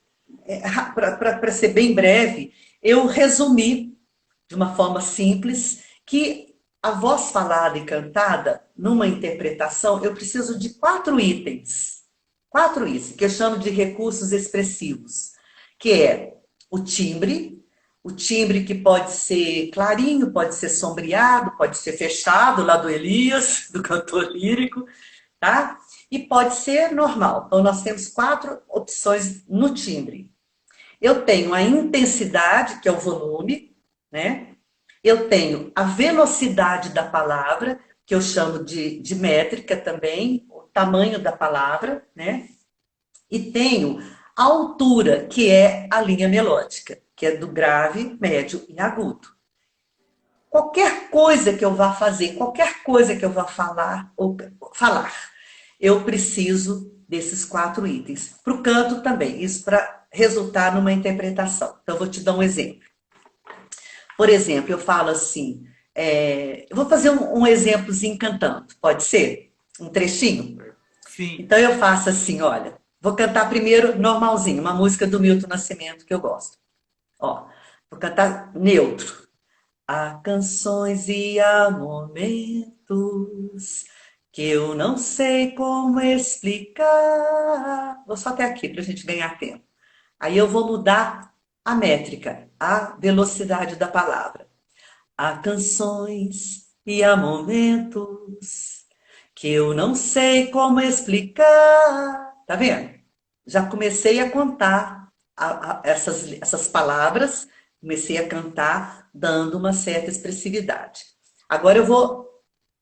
para ser bem breve, eu resumi de uma forma simples que a voz falada e cantada, numa interpretação, eu preciso de 4 itens. 4 itens, que eu chamo de recursos expressivos, que é o timbre que pode ser clarinho, pode ser sombreado, pode ser fechado, lá do Elias, do cantor lírico, tá? E pode ser normal. Então, nós temos 4 opções no timbre. Eu tenho a intensidade, que é o volume, né? Eu tenho a velocidade da palavra, que eu chamo de métrica também, o tamanho da palavra, né? E tenho a altura, que é a linha melódica, que é do grave, médio e agudo. Qualquer coisa que eu vá fazer, qualquer coisa que eu vá falar, eu preciso desses 4 itens. Para o canto também, isso para resultar numa interpretação. Então, eu vou te dar um exemplo. Por exemplo, eu falo assim, eu vou fazer um exemplozinho cantando, pode ser? Um trechinho? Sim. Então eu faço assim, olha, vou cantar primeiro normalzinho, uma música do Milton Nascimento que eu gosto. Ó, vou cantar neutro. Há canções e há momentos que eu não sei como explicar. Vou só até aqui para a gente ganhar tempo. Aí eu vou mudar a métrica, a velocidade da palavra. Há canções e há momentos que eu não sei como explicar. Tá vendo? Já comecei a contar essas palavras, comecei a cantar, dando uma certa expressividade. Agora eu vou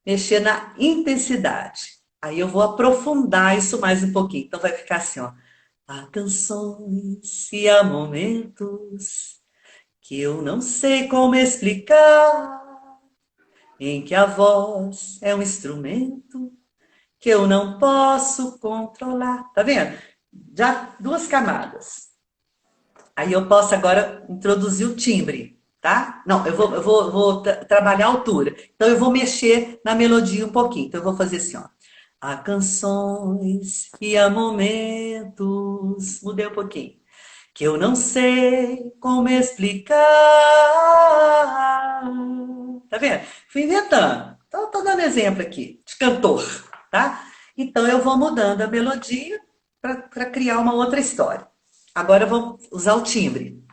mexer na intensidade. Aí eu vou aprofundar isso mais um pouquinho. Então vai ficar assim, ó. Há canções e há momentos que eu não sei como explicar, em que a voz é um instrumento que eu não posso controlar. Tá vendo? Já duas camadas. Aí eu posso agora introduzir o timbre, tá? Não, vou trabalhar a altura. Então eu vou mexer na melodia um pouquinho. Então eu vou fazer assim, ó. Há canções e há momentos. Mudei um pouquinho. Que eu não sei como explicar. Tá vendo? Fui inventando. Então, tô dando exemplo aqui de cantor, tá? Então eu vou mudando a melodia para criar uma outra história. Agora eu vou usar o timbre.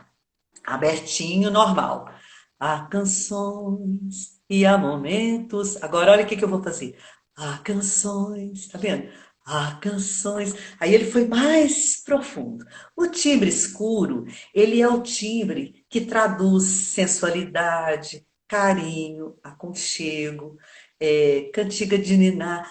Abertinho, normal. Há canções e há momentos. Agora olha o que que eu vou fazer. Há canções, tá vendo? Há canções. Aí ele foi mais profundo. O timbre escuro, ele é o timbre que traduz sensualidade, carinho, aconchego, cantiga de niná.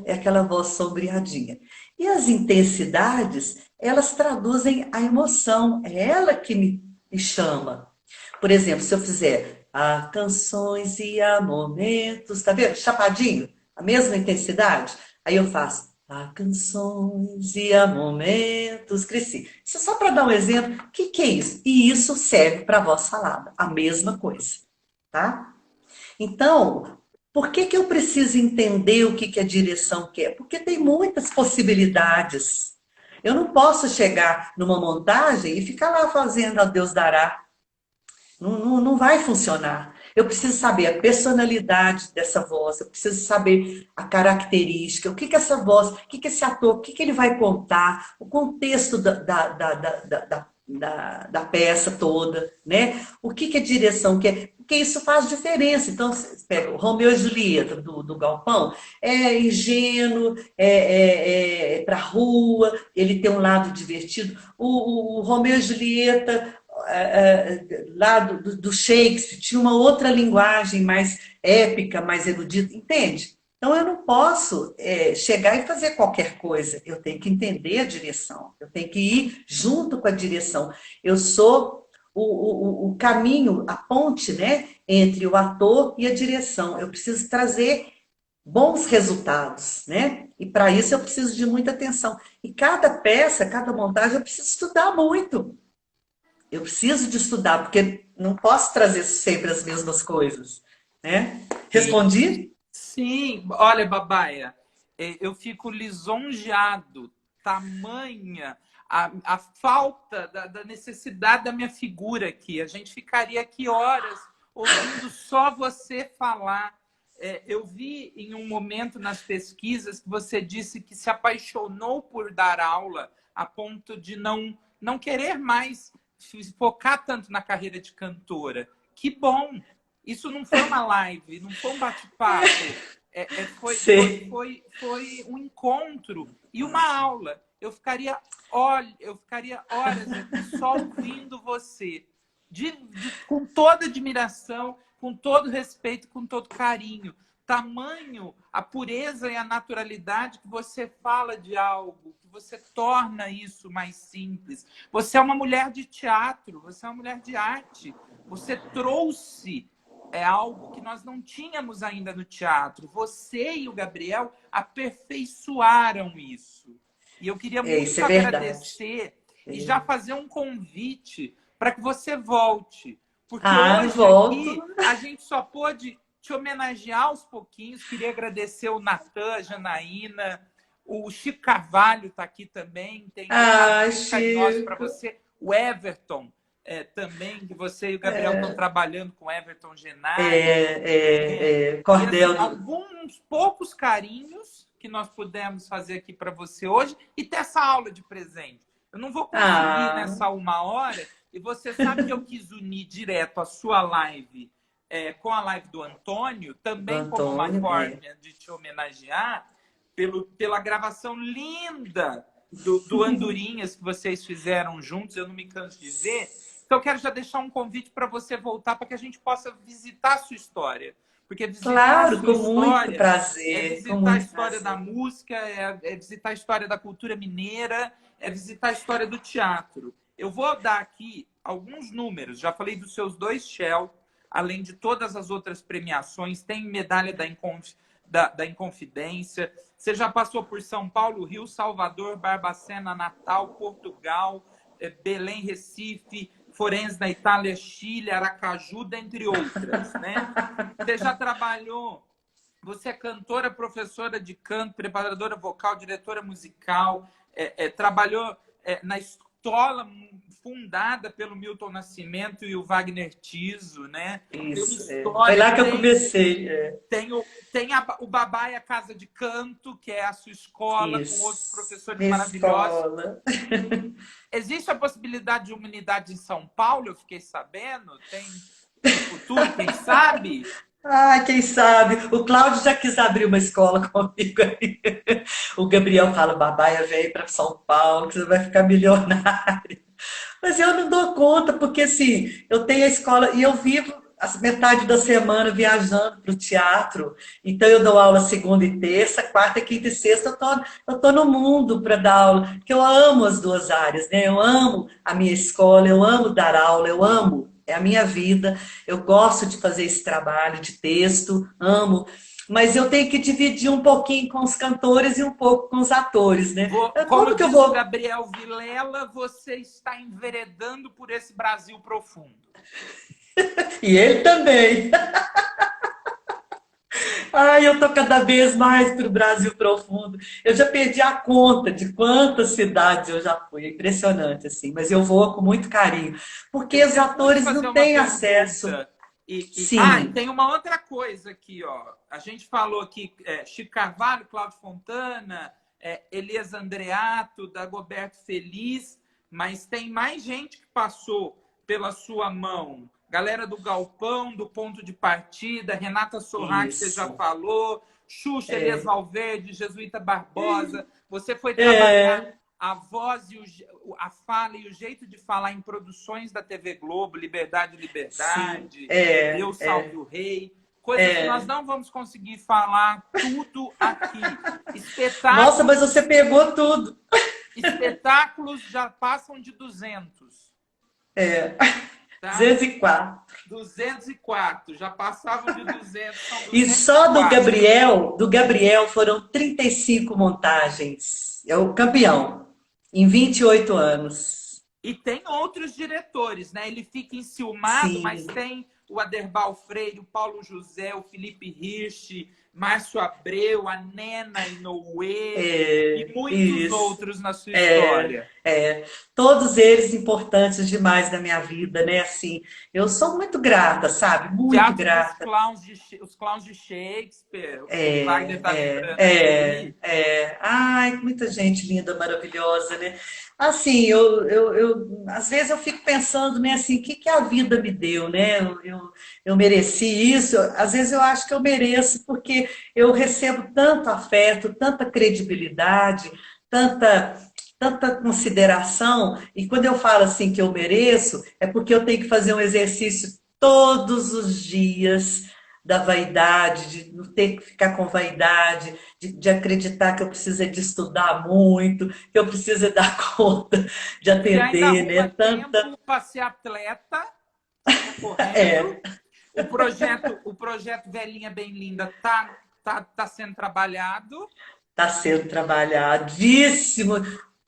É aquela voz sombreadinha. E as intensidades, elas traduzem a emoção. É ela que me chama. Por exemplo, se eu fizer há canções e há momentos, tá vendo? Chapadinho, a mesma intensidade. Aí eu faço há canções e há momentos, cresci. Isso é só para dar um exemplo. O que que é isso? E isso serve para a voz falada, a mesma coisa, tá? Então, por que que eu preciso entender o que que a direção quer? Porque tem muitas possibilidades. Eu não posso chegar numa montagem e ficar lá fazendo a Deus dará. Não vai funcionar. Eu preciso saber a personalidade dessa voz, eu preciso saber a característica, o que que essa voz, o que que esse ator, o que que ele vai contar, o contexto da peça toda, né? O que que a direção quer, porque isso faz diferença. Então, você pega o Romeu e Julieta do Galpão, é ingênuo, é para rua, ele tem um lado divertido. O Romeu e Julieta lá do Shakespeare, tinha uma outra linguagem mais épica, mais erudita, entende? Então eu não posso chegar e fazer qualquer coisa, eu tenho que entender a direção, eu tenho que ir junto com a direção. Eu sou o caminho, a ponte, né, entre o ator e a direção. Eu preciso trazer bons resultados, né? E para isso eu preciso de muita atenção. E cada peça, cada montagem, eu preciso estudar muito. Eu preciso de estudar, porque não posso trazer sempre as mesmas coisas, né? Sim. Respondi? Sim, olha, Babaia, eu fico lisonjeado, tamanha a falta da necessidade da minha figura aqui. A gente ficaria aqui horas ouvindo só você falar. Eu vi em um momento nas pesquisas que você disse que se apaixonou por dar aula a ponto de não querer mais focar tanto na carreira de cantora. Que bom! Isso não foi uma live, não foi um bate-papo. Sim. Foi um encontro e uma aula. Eu ficaria horas aqui só ouvindo você, com toda admiração, com todo respeito, com todo carinho. Tamanho a pureza e a naturalidade que você fala de algo, que você torna isso mais simples. Você é uma mulher de teatro, você é uma mulher de arte. Você trouxe algo que nós não tínhamos ainda no teatro. Você e o Gabriel aperfeiçoaram isso. E eu queria Isso muito é verdade. agradecer e já fazer um convite para que você volte. Porque Eu hoje volto. aqui a gente só pôde te homenagear aos pouquinhos. Queria agradecer o Natan, a Janaína, o Chico Carvalho está aqui também. Tem recados muito carinhosos para Chico. você. O Everton. também, que você e o Gabriel estão trabalhando com Everton Genari. E assim, Cordel. alguns poucos carinhos que nós pudemos fazer aqui para você hoje e ter essa aula de presente. Eu não vou conseguir Ah, nessa 1 hora, e você sabe que eu quis unir direto a sua live com a live do Antônio, do também como uma Antônio, forma de te homenagear pela gravação linda do Andorinhas que vocês fizeram juntos, eu não me canso de ver. Então, eu quero já deixar um convite para você voltar, para que a gente possa visitar a sua história. Porque visitar a claro, sua com muito história é prazer, com visitar a muito história da prazer. música, é visitar a história da cultura mineira, é visitar a história do teatro. Eu vou dar aqui alguns números. Já falei dos seus 2 Shell, além de todas as outras premiações. Tem medalha da Inconfidência. Você já passou por São Paulo, Rio, Salvador, Barbacena, Natal, Portugal, Belém, Recife, Forense na Itália, Chile, Aracaju, dentre outras, né? Você já trabalhou, você é cantora, professora de canto, preparadora vocal, diretora musical, trabalhou na escola fundada pelo Milton Nascimento e o Wagner Tiso, né? Tem uma Isso, foi história, lá que eu comecei. tem o Babá e a Casa de Canto, que é a sua escola, com outros Isso, professores minha maravilhosos. escola. Existe a possibilidade de uma unidade em São Paulo? Eu fiquei sabendo. Tem no futuro, quem sabe? Ah, quem sabe? O Cláudio já quis abrir uma escola comigo aí. O Gabriel fala, Babaia, vem para São Paulo, que você vai ficar milionário. Mas eu não dou conta, porque assim, eu tenho a escola e eu vivo a metade da semana viajando para o teatro. Então eu dou aula segunda e terça, quarta, quinta e sexta, eu tô no mundo para dar aula, porque eu amo as 2 áreas, né? Eu amo a minha escola, eu amo dar aula, eu amo, é a minha vida, eu gosto de fazer esse trabalho de texto, amo. Mas eu tenho que dividir um pouquinho com os cantores e um pouco com os atores, né? Como Como que eu diz o vou. Gabriel Vilela, você está enveredando por esse Brasil profundo. E ele também. Ai, eu tô cada vez mais para o Brasil profundo. Eu já perdi a conta de quantas cidades eu já fui. É impressionante, assim. Mas eu vou com muito carinho. Porque os Eu vou te atores fazer não uma têm acesso. pergunta. E Sim, tem uma outra coisa aqui, ó. A gente falou aqui, Chico Carvalho, Cláudio Fontana, Elias Andreato, Dagoberto Feliz, mas tem mais gente que passou pela sua mão. Galera do Galpão, do Ponto de Partida, Renata Sorra, que você já isso. falou, Xuxa, Elias Valverde, Jesuíta Barbosa. Você foi trabalhar É, a voz e a fala e o jeito de falar em produções da TV Globo, Liberdade, sim, Liberdade, Deus Salve o Rei, coisas que nós é. não vamos conseguir falar tudo aqui. Nossa, mas Espetáculos, você pegou tudo. espetáculos já passam de 200, É. tá? 204. 204, já passavam de 200, são E duzentos e só quatro. Do Gabriel foram 35 montagens. É o campeão, em 28 anos. E tem outros diretores, né? Ele fica enciumado, mas Sim, tem o Aderbal Freire, o Paulo José, o Felipe Hirsch, Márcio Abreu, a Nena Inoue e muitos isso. outros na sua É, história. todos eles importantes demais na minha vida, né? Assim, eu sou muito grata, sabe? Muito Teatro dos grata. Clowns os Clowns de Shakespeare, o Wagner está lembrando aí. Ai, muita gente linda, maravilhosa, né? Assim, às vezes eu fico pensando, né, assim, o que que a vida me deu, né? Eu mereci isso, às vezes eu acho que eu mereço, porque eu recebo tanto afeto, tanta credibilidade, tanta, tanta consideração, e quando eu falo assim que eu mereço, é porque eu tenho que fazer um exercício todos os dias da vaidade, de não ter que ficar com vaidade, de acreditar que eu preciso de estudar muito, que eu preciso dar conta de Você ainda atender, né? arruma tempo para ser atleta, tá correndo. É, O projeto Velhinha Bem Linda tá sendo trabalhado. tá sendo trabalhadíssimo.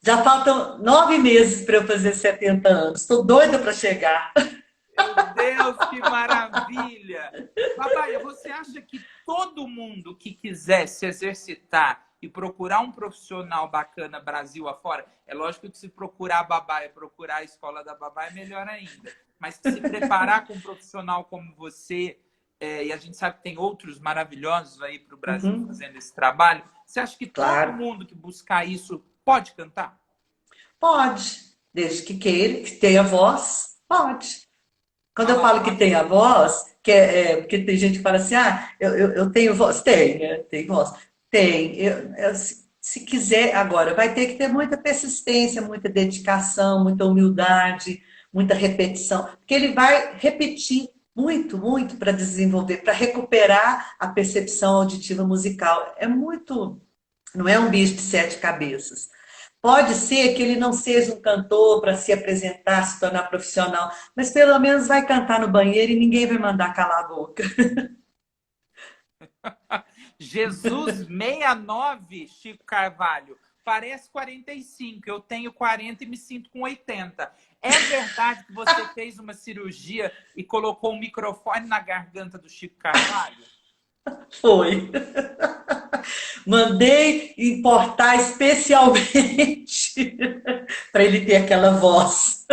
Já faltam 9 meses para eu fazer 70 anos. Estou doida para chegar. Meu Deus, que maravilha! Babaia, você acha que todo mundo que quiser se exercitar e procurar um profissional bacana Brasil afora, é lógico que se procurar a babá e procurar a escola da babá é melhor ainda. Mas se preparar com um profissional como você, e a gente sabe que tem outros maravilhosos aí para o Brasil Uhum, fazendo esse trabalho, você acha que todo claro. mundo que buscar isso pode cantar? Pode, desde que queira, que tenha voz, pode. Quando eu falo que Ah, tem a voz, porque tem gente que fala assim, ah, eu tenho voz. Tem, né? Tem voz. Tem. Se quiser, agora, vai ter que ter muita persistência, muita dedicação, muita humildade, muita repetição, porque ele vai repetir muito, muito para desenvolver, para recuperar a percepção auditiva musical. É muito, não é um bicho de sete cabeças. Pode ser que ele não seja um cantor para se apresentar, se tornar profissional, mas pelo menos vai cantar no banheiro e ninguém vai mandar calar a boca. Jesus 69, Chico Carvalho. Parece 45. Eu tenho 40 e me sinto com 80. É verdade que você fez uma cirurgia e colocou um microfone na garganta do Chico Carvalho? Foi. Mandei importar especialmente para ele ter aquela voz.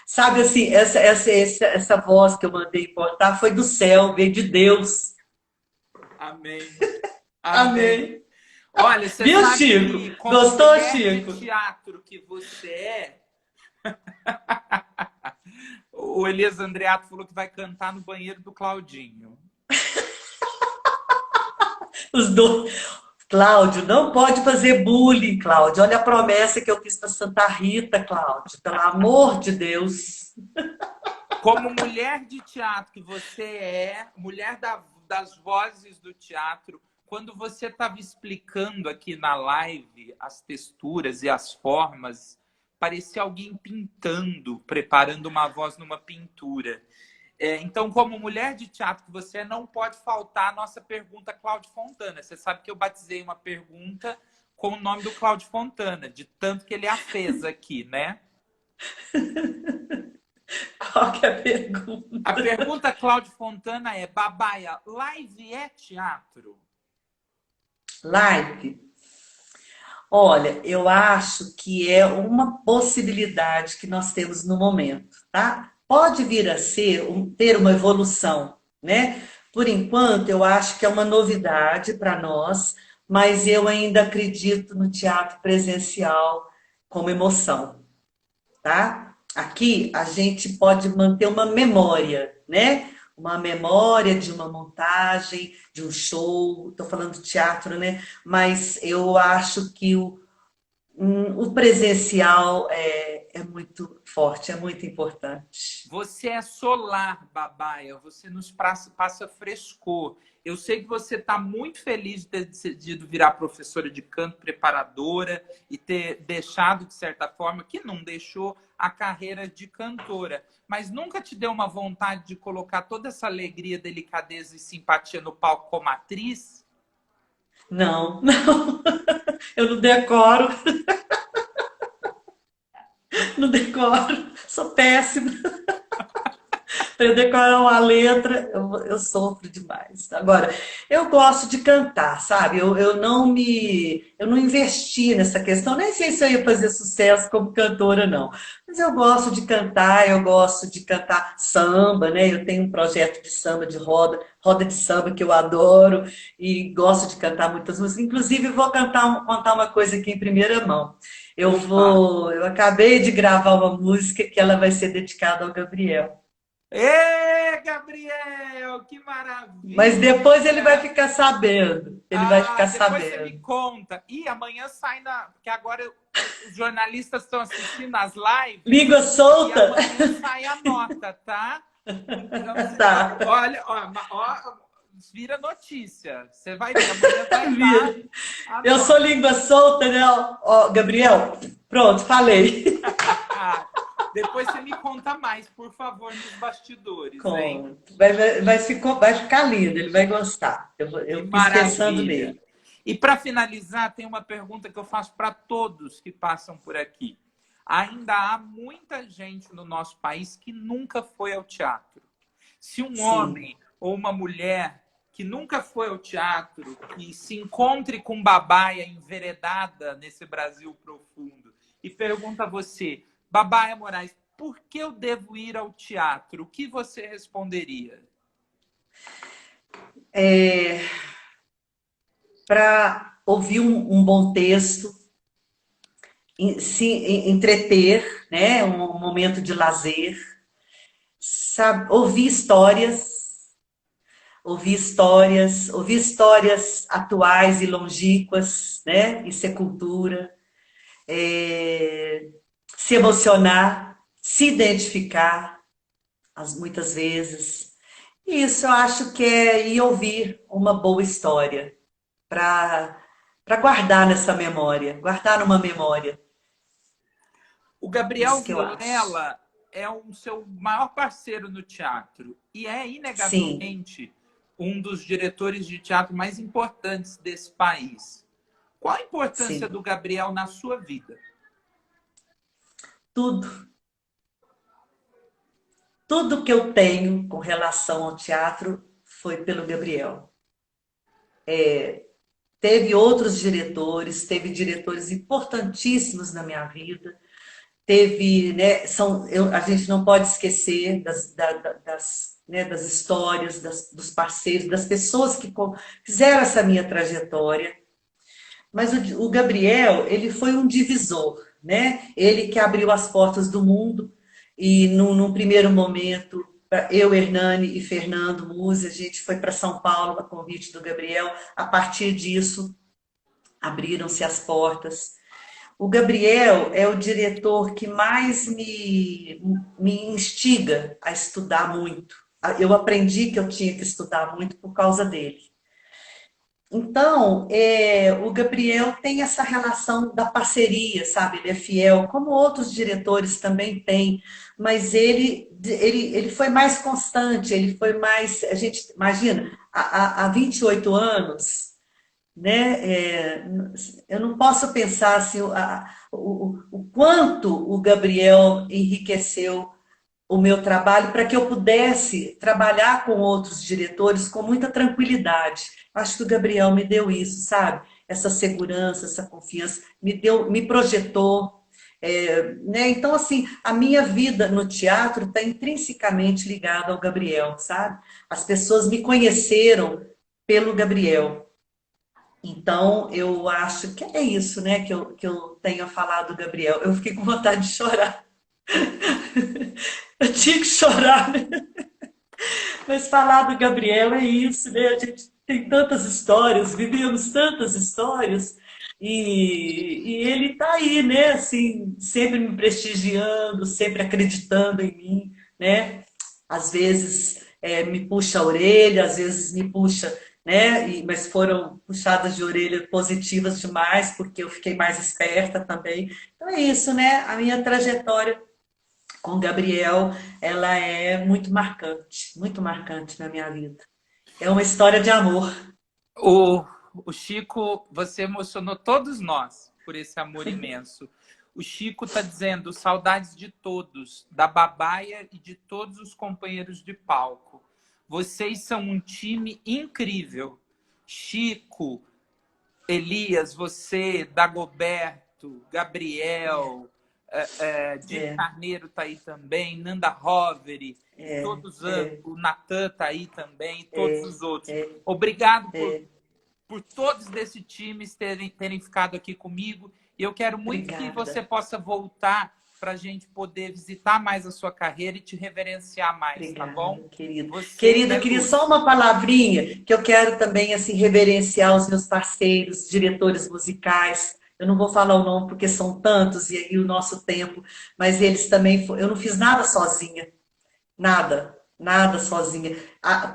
Sabe assim, essa voz que eu mandei importar foi do céu, veio de Deus. Amém. Amém. Amém. Olha, você Viu, sabe Chico? que como Gostou, mulher de Chico? teatro que você é, o Elias Andreato falou que vai cantar no banheiro do Claudinho. Os dois. Cláudio, não pode fazer bullying, Cláudio. Olha a promessa que eu fiz para Santa Rita, Cláudio. Pelo amor de Deus. Como mulher de teatro que você é, mulher das vozes do teatro, quando você estava explicando aqui na live as texturas e as formas, parecia alguém pintando, preparando uma voz numa pintura. Então, como mulher de teatro que você é, não pode faltar a nossa pergunta Cláudio Fontana. Você sabe que eu batizei uma pergunta com o nome do Cláudio Fontana, de tanto que ele a fez aqui, né? Qual que é a A pergunta? pergunta, Cláudio Fontana, é: Babaia, live é teatro? Live. Olha, eu acho que é uma possibilidade que nós temos no momento, tá? Pode vir a ser, ter uma evolução, né? Por enquanto, eu acho que é uma novidade para nós, mas eu ainda acredito no teatro presencial como emoção, tá? Aqui a gente pode manter uma memória, né? Uma memória de uma montagem, de um show, estou falando de teatro, né? Mas eu acho que o presencial é muito forte, é muito importante. Você é solar, Babaia, você nos passa frescor. Eu sei que você está muito feliz de ter decidido virar professora de canto, preparadora, e ter deixado, de certa forma, que não deixou a carreira de cantora. Mas nunca te deu uma vontade de colocar toda essa alegria, delicadeza e simpatia no palco como atriz? Não, não, eu não decoro, não decoro, sou péssima. Para eu decorar uma letra, eu sofro demais. Agora, eu gosto de cantar, sabe? Eu não investi nessa questão, nem sei se eu ia fazer sucesso como cantora, não. Mas eu gosto de cantar samba, né? Eu tenho um projeto de samba de roda de samba que eu adoro e gosto de cantar muitas músicas. Inclusive, vou contar uma coisa aqui em primeira mão. Opa! Eu acabei de gravar uma música que ela vai ser dedicada ao Gabriel. Ê, Gabriel, que Mas depois ele vai maravilha! ficar sabendo. Ele vai Ah, ficar depois você me sabendo. conta. E amanhã sai na. Porque agora os jornalistas estão assistindo as lives Língua e solta? amanhã sai a nota, tá? Então, Tá. olha, vira notícia. Você vai ver, amanhã vai estar Vira. a Eu sou nota. língua solta, né? Ó, Gabriel, pronto, falei. Depois você me conta mais, por favor, nos bastidores, hein? Vai ficar lindo, ele vai gostar. Que Eu fiz pensando maravilha. nele. E para finalizar, tem uma pergunta que eu faço para todos que passam por aqui. Ainda há muita gente no nosso país que nunca foi ao teatro. Se um Sim. homem ou uma mulher que nunca foi ao teatro, que se encontre com Babaia enveredada nesse Brasil profundo e pergunta a você, Babaia Moraes, por que eu devo ir ao teatro? O que você responderia? Para ouvir um bom texto, se entreter, né? Um momento de lazer, sabe? Ouvir histórias atuais e longínquas, né? Isso é cultura. Se emocionar, se identificar, muitas vezes. Isso eu acho que é ir ouvir uma boa história para guardar nessa memória, guardar numa memória. O Gabriel Isso que eu acho. Vilela é o seu maior parceiro no teatro e é Sim, inegavelmente um dos diretores de teatro mais importantes desse país. Qual a importância sim. do Gabriel na sua vida? Tudo, tudo que eu tenho com relação ao teatro foi pelo Gabriel. Teve outros diretores, teve diretores importantíssimos na minha vida. Teve, né, a gente não pode esquecer das histórias, dos parceiros, das pessoas que fizeram essa minha trajetória. Mas o Gabriel, ele foi um divisor, né? Ele que abriu as portas do mundo e num primeiro momento, eu, Hernani e Fernando Musi, a gente foi para São Paulo a convite do Gabriel. A partir disso, abriram-se as portas. O Gabriel é o diretor que mais me instiga a estudar muito. Eu aprendi que eu tinha que estudar muito por causa dele. Então, o Gabriel tem essa relação da parceria, sabe? Ele é fiel, como outros diretores também têm, mas ele foi mais constante, ele foi mais. A gente imagina, há 28 anos, né? Eu não posso pensar assim, o quanto o Gabriel enriqueceu o meu trabalho para que eu pudesse trabalhar com outros diretores com muita tranquilidade. Acho que o Gabriel me deu isso, sabe? Essa segurança, essa confiança, me projetou. Né? Então, assim, a minha vida no teatro está intrinsecamente ligada ao Gabriel, sabe? As pessoas me conheceram pelo Gabriel. Então, eu acho que é isso, né, que eu tenho a falar do Gabriel. Eu fiquei com vontade de chorar. Eu tinha que chorar, né? Mas falar do Gabriel é isso, né? A gente tem tantas histórias, vivemos tantas histórias, e ele está aí, né? Assim, sempre me prestigiando, sempre acreditando em mim, né? Às vezes me puxa a orelha, às vezes me puxa, né? Mas foram puxadas de orelha positivas demais, porque eu fiquei mais esperta também. Então é isso, né? A minha trajetória com o Gabriel, ela é muito marcante na minha vida. É uma história de amor. O, o Chico, você emocionou todos nós por esse amor imenso. O Chico está dizendo saudades de todos, da Babaia e de todos os companheiros de palco. Vocês são um time incrível. Chico, Elias, você, Dagoberto, Gabriel, Didi É, Carneiro está aí também, Nanda Roveri, é, todos, é, o Natan está aí também, todos é, os outros. é, Obrigado é. por todos desses times terem ficado aqui comigo. E eu quero muito que você Obrigada, possa voltar para a gente poder visitar mais a sua carreira e te reverenciar mais, tá bom? obrigada, querido. Você Querido, é eu queria só luz. uma palavrinha, que eu quero também assim reverenciar os meus parceiros, diretores musicais. Eu não vou falar o nome porque são tantos e o nosso tempo, mas eles também, eu não fiz nada sozinha. Nada, nada sozinha.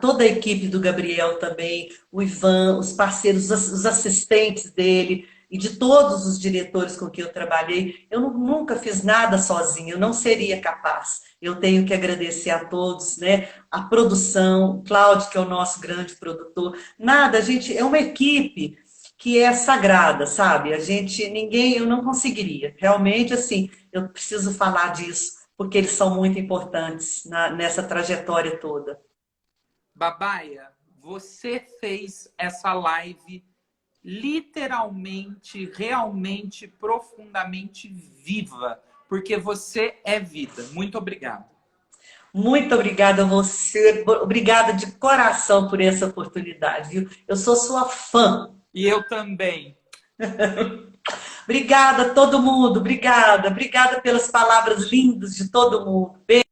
Toda a equipe do Gabriel também, o Ivan, os parceiros, os assistentes dele e de todos os diretores com quem eu trabalhei, eu nunca fiz nada sozinha, eu não seria capaz. Eu tenho que agradecer a todos, né? A produção, o Cláudio, que é o nosso grande produtor. Nada, a gente é uma equipe que é sagrada, sabe? Eu não conseguiria. Realmente, assim, eu preciso falar disso porque eles são muito importantes nessa trajetória toda. Babaia, você fez essa live literalmente, realmente, profundamente viva, porque você é vida. Muito obrigado. Muito obrigada a você, obrigada de coração por essa oportunidade, viu? Eu sou sua fã. E eu também. Obrigada a todo mundo, obrigada, obrigada pelas palavras lindas de todo mundo. Beijo.